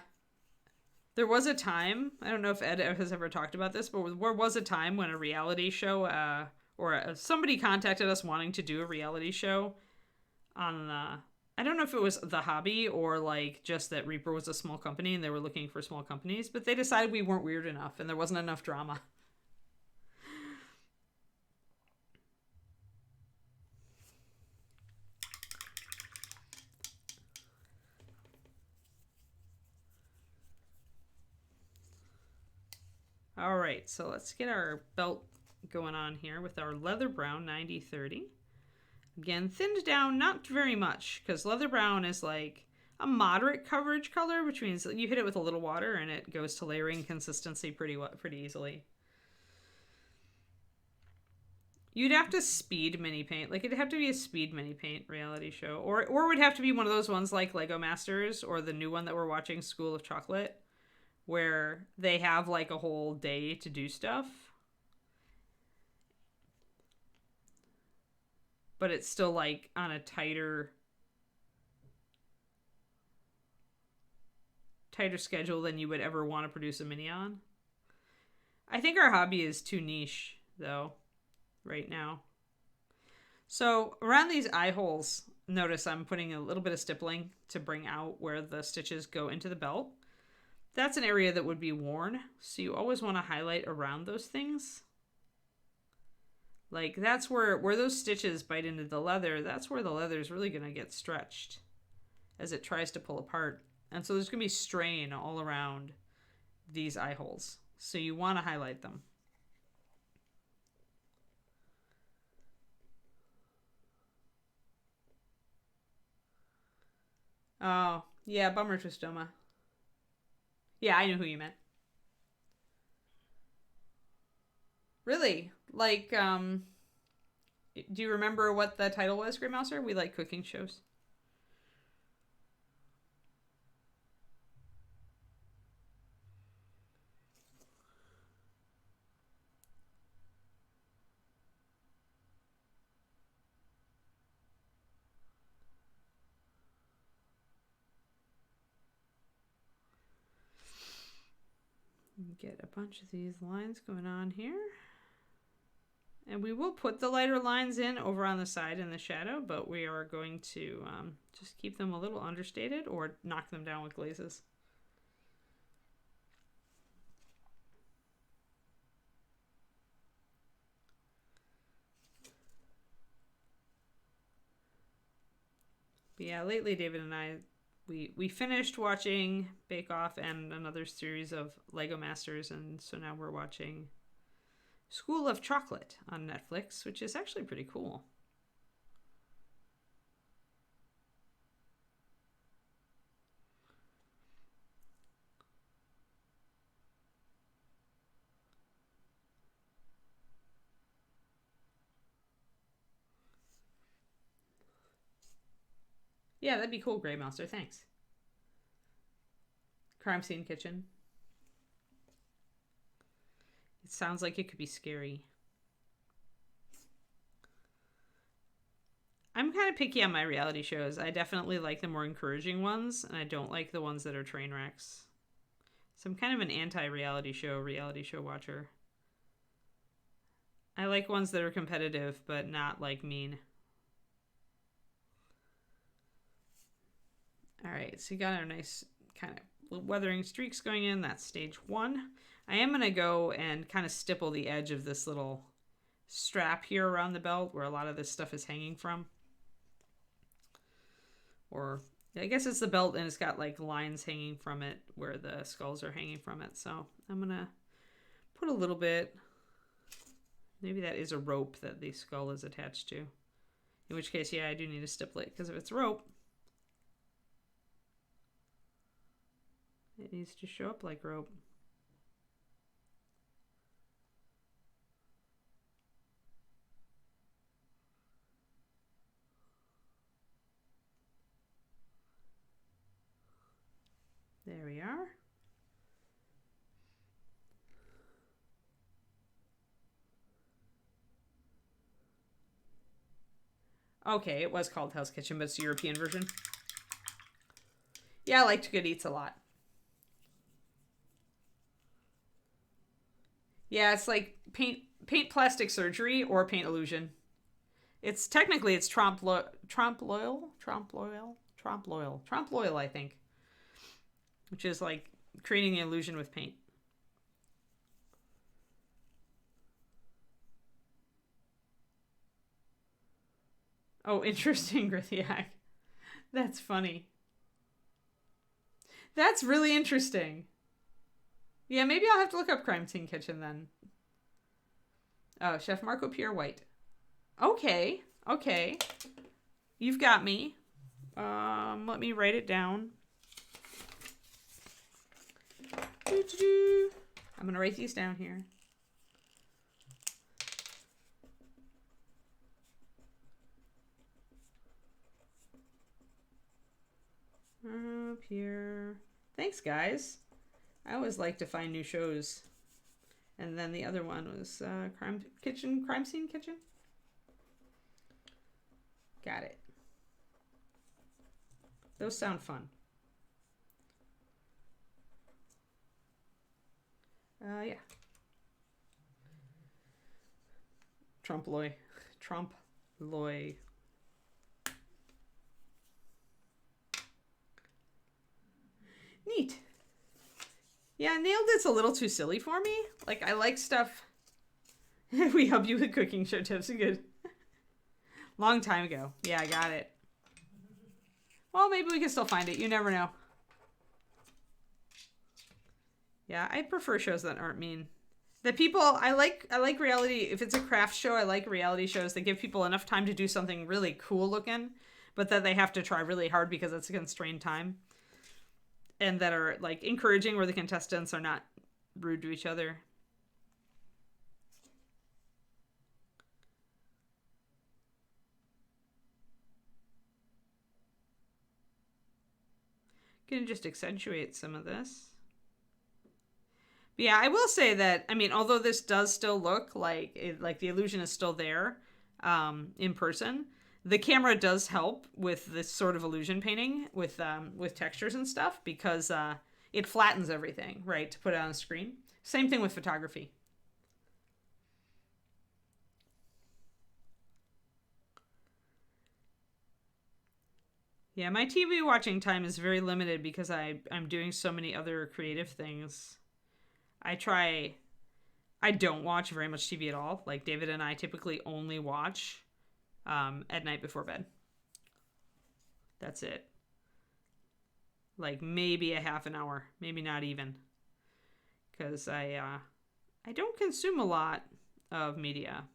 There was a time, I don't know if Ed has ever talked about this, but there was a time when a reality show, somebody contacted us wanting to do a reality show on, I don't know if it was The Hobby or like just that Reaper was a small company and they were looking for small companies, but they decided we weren't weird enough and there wasn't enough drama. All right, so let's get our belt going on here with our leather brown 90/30. Again, thinned down, not very much, because leather brown is like a moderate coverage color, which means you hit it with a little water and it goes to layering consistency pretty easily. You'd have to speed mini paint. Like, it'd have to be a speed mini paint reality show. Or it would have to be one of those ones like Lego Masters or the new one that we're watching, School of Chocolate, where they have like a whole day to do stuff. But it's still like on a tighter schedule than you would ever want to produce a mini on. I think our hobby is too niche, though, right now. So around these eye holes, notice I'm putting a little bit of stippling to bring out where the stitches go into the belt. That's an area that would be worn, so you always want to highlight around those things. Like, that's where those stitches bite into the leather, that's where the leather is really going to get stretched as it tries to pull apart. And so there's going to be strain all around these eye holes. So you want to highlight them. Oh, yeah, bummer, Tristoma. Yeah, I knew who you meant. Really? Like, do you remember what the title was, Grey Mouser? We like cooking shows. Get a bunch of these lines going on here. And we will put the lighter lines in over on the side in the shadow, but we are going to just keep them a little understated or knock them down with glazes. But yeah, lately David and I, we finished watching Bake Off and another series of Lego Masters, and so now we're watching School of Chocolate on Netflix, which is actually pretty cool. Yeah, that'd be cool, Grey Mouser. Thanks. Crime Scene Kitchen. It sounds like it could be scary. I'm kind of picky on my reality shows. I definitely like the more encouraging ones, and I don't like the ones that are train wrecks. So I'm kind of an anti-reality show watcher. I like ones that are competitive, but not like mean. All right, so you got our nice kind of weathering streaks going in. That's stage 1. I am going to go and kind of stipple the edge of this little strap here around the belt where a lot of this stuff is hanging from. Or I guess it's the belt and it's got like lines hanging from it where the skulls are hanging from it. So I'm going to put a little bit, maybe that is a rope that the skull is attached to. In which case, yeah, I do need to stipple it because if it's rope, it needs to show up like rope. There we are. Okay, it was called Hell's Kitchen, but it's the European version. Yeah, I liked Good Eats a lot. Yeah, it's like paint plastic surgery or paint illusion. It's technically it's trompe l'oeil, I think, which is like creating the illusion with paint. Oh, interesting, Grithiak. That's funny. That's really interesting. Yeah, maybe I'll have to look up Crime Scene Kitchen then. Oh, Chef Marco Pierre White. Okay, okay. You've got me. Let me write it down. I'm gonna write these down here. Pierre. Thanks, guys. I always like to find new shows. And then the other one was Crime Scene Kitchen. Got it. Those sound fun. Yeah. Trompe l'oeil. Neat. Yeah, Nailed It's a little too silly for me. Like, I like stuff. We help you with cooking show tips. Good. Long time ago. Yeah, I got it. Well, maybe we can still find it. You never know. Yeah, I prefer shows that aren't mean. The people I like reality. If it's a craft show, I like reality shows that give people enough time to do something really cool looking, but that they have to try really hard because it's a constrained time. And that are like encouraging, where the contestants are not rude to each other. Gonna just accentuate some of this. But yeah, I will say that, I mean, although this does still look like the illusion is still there in person, the camera does help with this sort of illusion painting with textures and stuff, because it flattens everything, right, to put it on a screen. Same thing with photography. Yeah, my TV watching time is very limited because I'm doing so many other creative things. I don't watch very much TV at all. Like, David and I typically only watch at night before bed. That's it. Like, maybe a half an hour, maybe not even, because I don't consume a lot of media.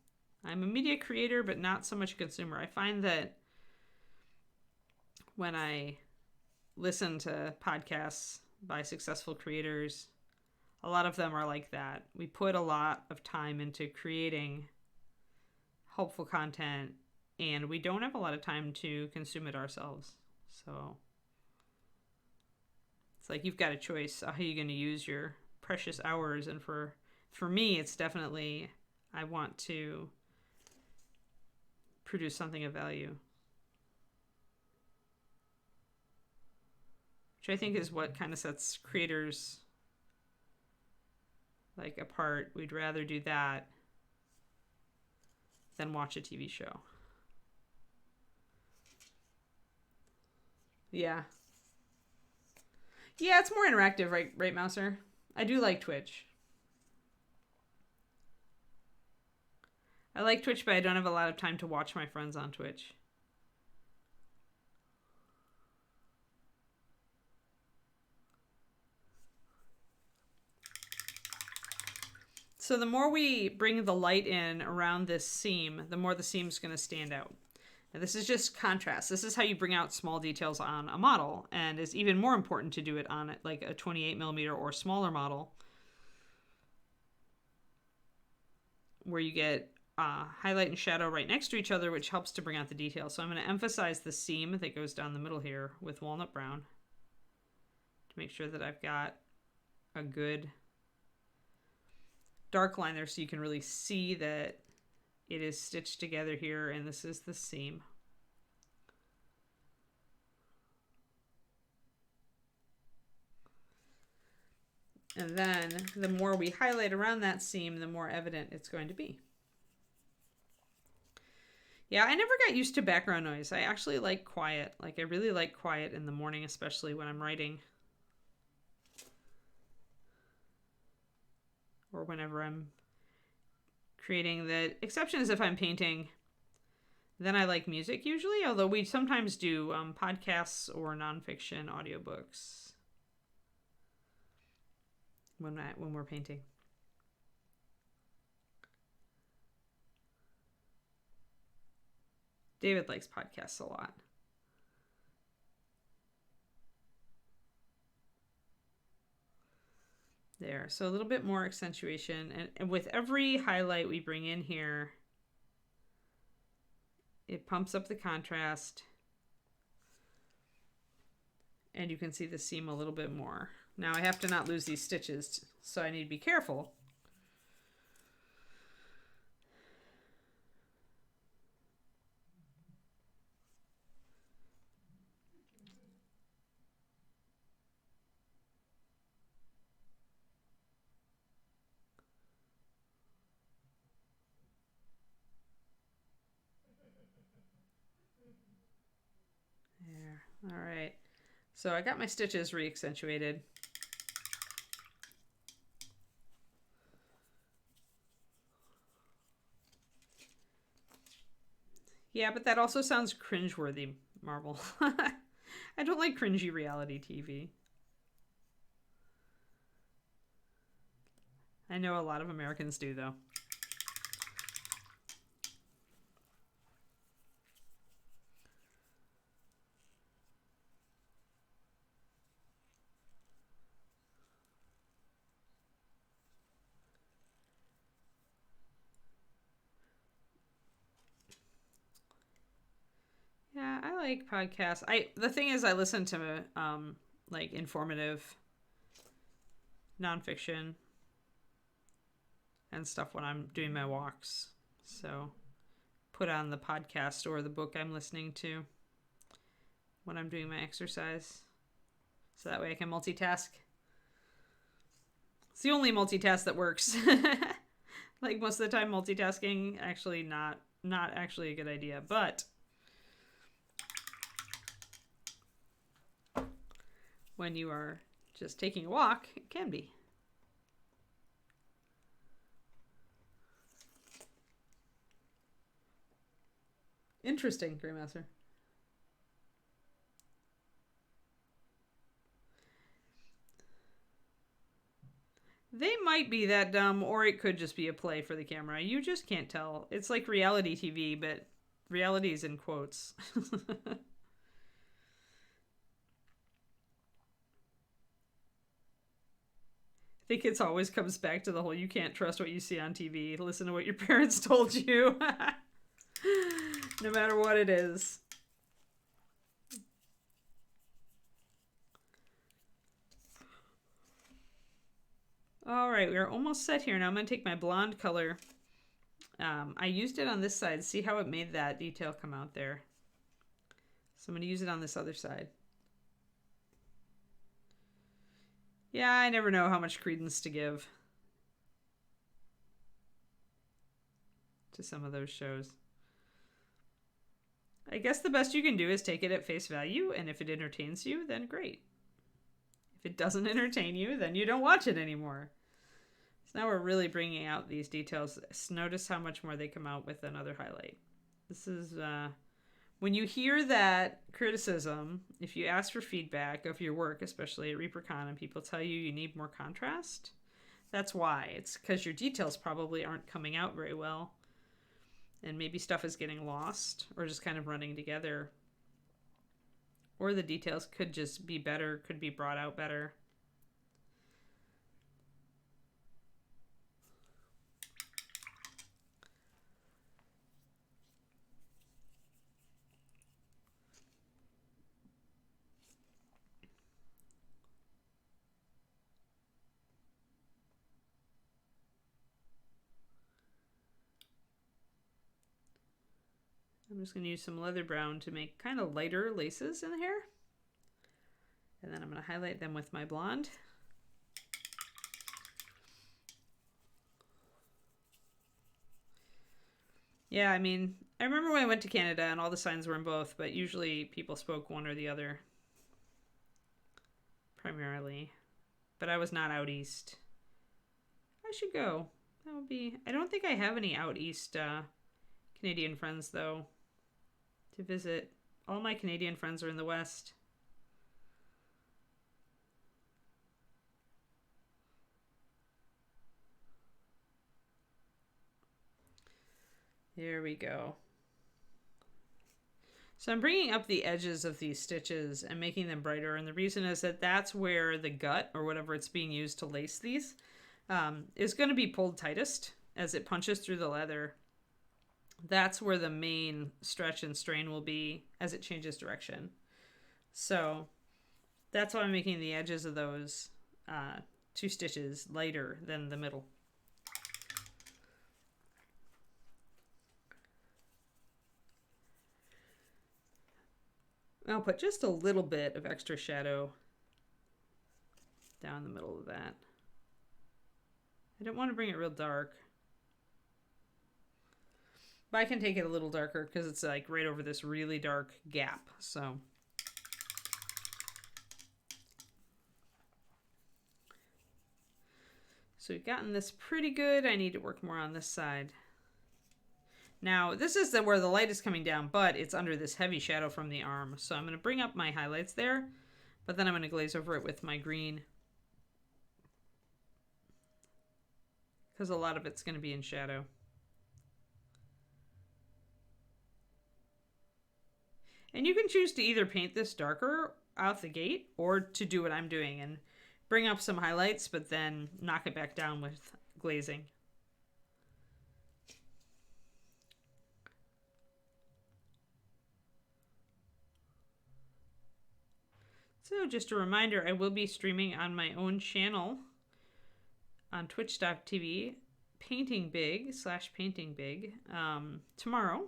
I'm a media creator, but not so much a consumer. I find that when I listen to podcasts by successful creators, a lot of them are like that. We put a lot of time into creating helpful content, and we don't have a lot of time to consume it ourselves. So it's like you've got a choice how you're going to use your precious hours. And for me, it's definitely, I want to produce something of value, which I think is what kind of sets creators like apart. We'd rather do that than watch a TV show. Yeah. Yeah, it's more interactive, right, Mouser? I do like Twitch. I like Twitch, but I don't have a lot of time to watch my friends on Twitch. So the more we bring the light in around this seam, the more the seam's going to stand out. Now, this is just contrast. This is how you bring out small details on a model, and it's even more important to do it on like a 28mm or smaller model, where you get highlight and shadow right next to each other, which helps to bring out the detail. So I'm going to emphasize the seam that goes down the middle here with walnut brown to make sure that I've got a good dark line there, so you can really see that it is stitched together here, and this is the seam. And then the more we highlight around that seam, the more evident it's going to be. Yeah, I never got used to background noise. I actually like quiet. Like, I really like quiet in the morning, especially when I'm writing. Or whenever I'm creating. The exception is if I'm painting. Then I like music usually, although we sometimes do podcasts or nonfiction audiobooks when we're painting. David likes podcasts a lot. There, so a little bit more accentuation, and with every highlight we bring in here, it pumps up the contrast, and you can see the seam a little bit more. Now I have to not lose these stitches, so I need to be careful. There, all right. So I got my stitches re-accentuated. Yeah, but that also sounds cringeworthy, Marvel. I don't like cringy reality TV. I know a lot of Americans do, though. Yeah, I like podcasts. The thing is, I listen to like informative nonfiction and stuff when I'm doing my walks. So put on the podcast or the book I'm listening to when I'm doing my exercise. So that way I can multitask. It's the only multitask that works. Like most of the time multitasking actually not actually a good idea, but when you are just taking a walk, it can be. Interesting, Greymaster. They might be that dumb, or it could just be a play for the camera. You just can't tell. It's like reality TV, but reality is in quotes. I think it always comes back to the whole you can't trust what you see on TV. Listen to what your parents told you. No matter what it is. All right, we're almost set here. Now I'm going to take my blonde color. I used it on this side. See how it made that detail come out there. So I'm going to use it on this other side. Yeah, I never know how much credence to give to some of those shows. I guess the best you can do is take it at face value, and if it entertains you, then great. If it doesn't entertain you, then you don't watch it anymore. So now we're really bringing out these details. Notice how much more they come out with another highlight. This is, when you hear that criticism, if you ask for feedback of your work, especially at ReaperCon, and people tell you you need more contrast, that's why. It's because your details probably aren't coming out very well. And maybe stuff is getting lost or just kind of running together. Or the details could just be better, could be brought out better. I'm just going to use some leather brown to make kind of lighter laces in the hair. And then I'm going to highlight them with my blonde. Yeah, I mean, I remember when I went to Canada and all the signs were in both, but usually people spoke one or the other primarily. But I was not out east. I should go. That would be. I don't think I have any out east Canadian friends though to visit. All my Canadian friends are in the West. There we go. So I'm bringing up the edges of these stitches and making them brighter. And the reason is that that's where the gut or whatever it's being used to lace these is going to be pulled tightest as it punches through the leather. That's where the main stretch and strain will be as it changes direction. So that's why I'm making the edges of those two stitches lighter than the middle. I'll put just a little bit of extra shadow down the middle of that. I don't want to bring it real dark. But I can take it a little darker because it's like right over this really dark gap. So we've gotten this pretty good. I need to work more on this side. Now, this is where the light is coming down, but it's under this heavy shadow from the arm. So I'm going to bring up my highlights there, but then I'm going to glaze over it with my green, because a lot of it's going to be in shadow. And you can choose to either paint this darker out the gate or to do what I'm doing and bring up some highlights, but then knock it back down with glazing. So just a reminder, I will be streaming on my own channel on twitch.tv, paintingbig tomorrow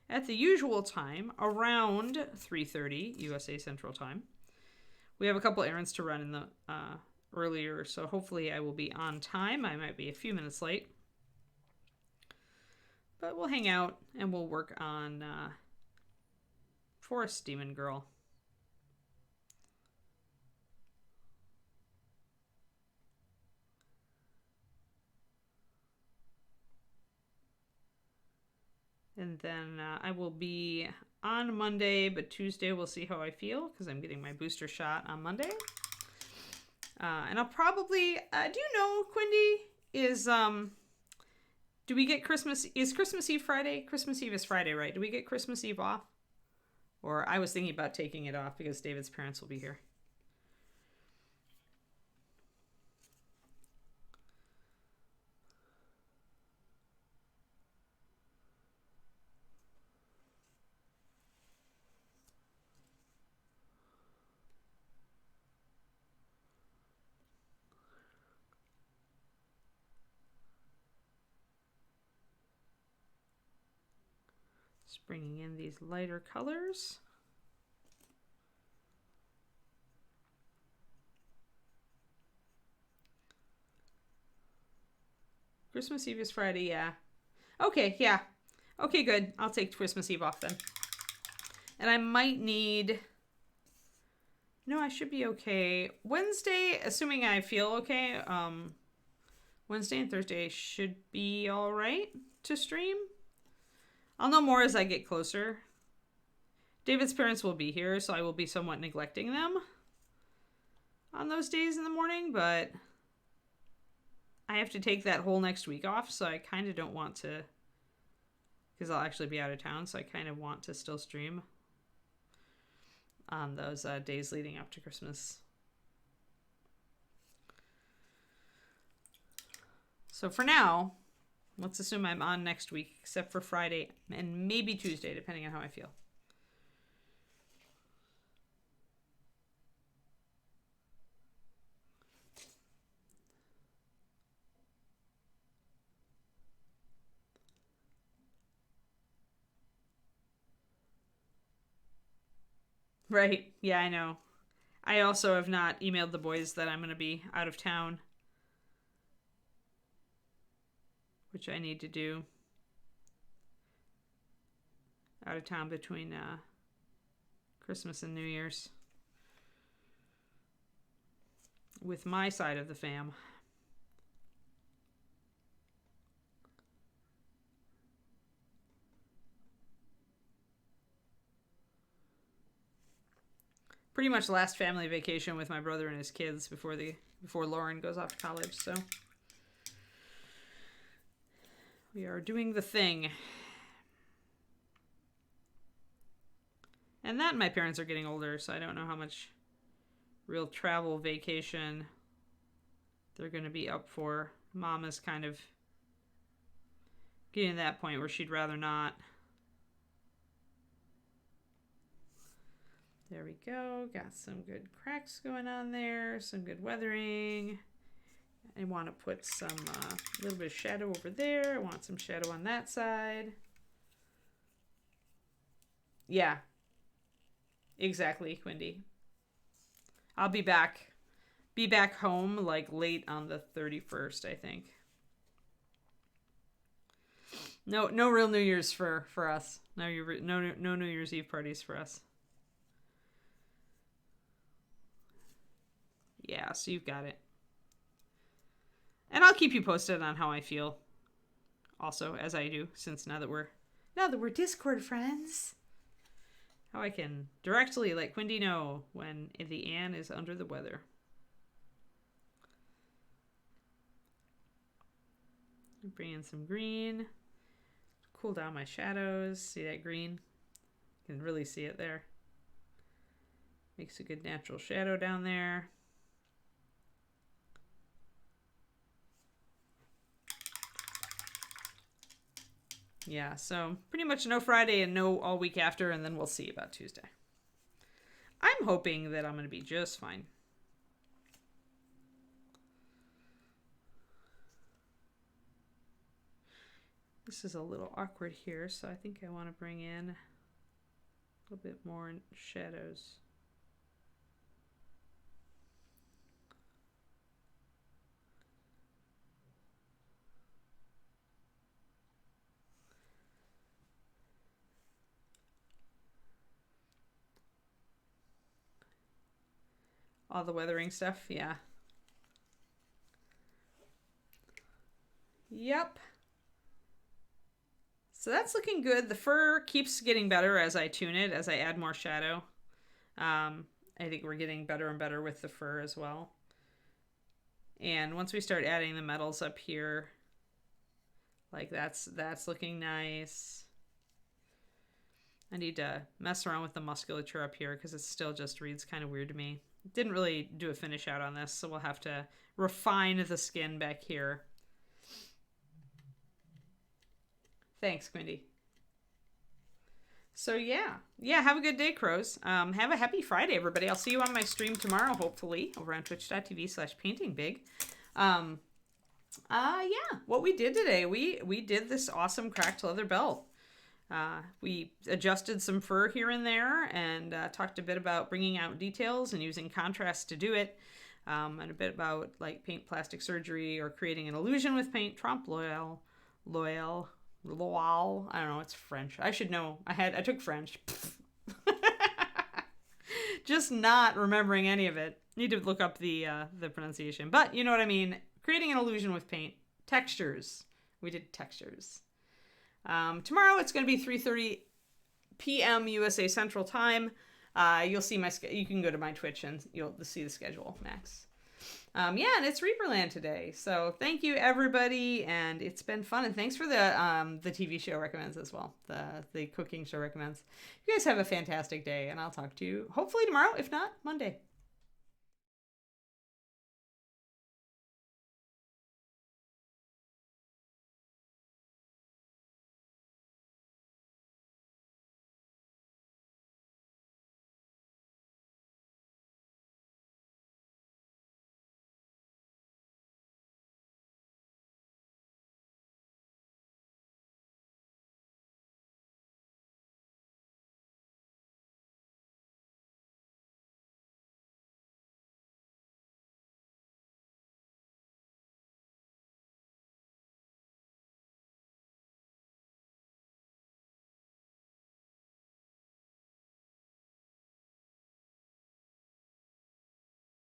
at the usual time, around 3:30 USA Central Time. We have a couple errands to run in the earlier, so hopefully I will be on time. I might be a few minutes late. But we'll hang out and we'll work on Forest Demon Girl. And then I will be on Monday, but Tuesday we'll see how I feel because I'm getting my booster shot on Monday. And I'll probably, do you know, Quindy, do we get is Christmas Eve Friday? Christmas Eve is Friday, right? Do we get Christmas Eve off? Or I was thinking about taking it off because David's parents will be here. Just bringing in these lighter colors. Christmas Eve is Friday, yeah. Okay, yeah. Okay, good. I'll take Christmas Eve off then. And I might need... No, I should be okay. Wednesday, assuming I feel okay, Wednesday and Thursday should be all right to stream. I'll know more as I get closer. David's parents will be here, so I will be somewhat neglecting them on those days in the morning, but I have to take that whole next week off, so I kind of don't want to, because I'll actually be out of town, so I kind of want to still stream on those days leading up to Christmas. So for now, let's assume I'm on next week, except for Friday and maybe Tuesday, depending on how I feel. Right. Yeah, I know. I also have not emailed the boys that I'm going to be out of town, which I need to do. out of town between Christmas and New Year's with my side of the fam. Pretty much last family vacation with my brother and his kids before Lauren goes off to college, so we are doing the thing. And that and my parents are getting older, so I don't know how much real travel vacation they're going to be up for. Mom is kind of getting to that point where she'd rather not. There we go. Got some good cracks going on there. Some good weathering. I want to put some little bit of shadow over there. I want some shadow on that side. Yeah. Exactly, Quindy. I'll be back home like late on the 31st, I think. No real New Year's for us. No New Year's Eve parties for us. Yeah, so you've got it. And I'll keep you posted on how I feel. Also, as I do, since now that we're Discord friends. How I can directly let Quindy know when the Anne is under the weather. Bring in some green. Cool down my shadows. See that green? You can really see it there. Makes a good natural shadow down there. Yeah, so pretty much no Friday and no all week after, and then we'll see about Tuesday. I'm hoping that I'm going to be just fine. This is a little awkward here, so I think I want to bring in a little bit more shadows. All the weathering stuff, yeah. Yep. So that's looking good. The fur keeps getting better as I tune it, as I add more shadow. I think we're getting better and better with the fur as well. And once we start adding the metals up here, like that's looking nice. I need to mess around with the musculature up here because it still just reads kind of weird to me. Didn't really do a finish out on this, so we'll have to refine the skin back here. Thanks, Quindy. So yeah, have a good day, crows. Have a happy Friday, everybody. I'll see you on my stream tomorrow, hopefully, over on twitch.tv/paintingbig. What we did today, we did this awesome cracked leather belt. We adjusted some fur here and there and talked a bit about bringing out details and using contrast to do it. And a bit about like paint plastic surgery or creating an illusion with paint, trompe l'oeil. I don't know, it's French. I should know. I took French. Just not remembering any of it. Need to look up the pronunciation. But you know what I mean. Creating an illusion with paint. Textures. We did textures. Tomorrow it's going to be 3:30 p.m. USA Central Time. You'll see you can go to my Twitch and you'll see the schedule, Max. And it's Reaperland today. So thank you, everybody, and it's been fun. And thanks for the TV show recommends as well, the cooking show recommends. You guys have a fantastic day, and I'll talk to you hopefully tomorrow, if not Monday.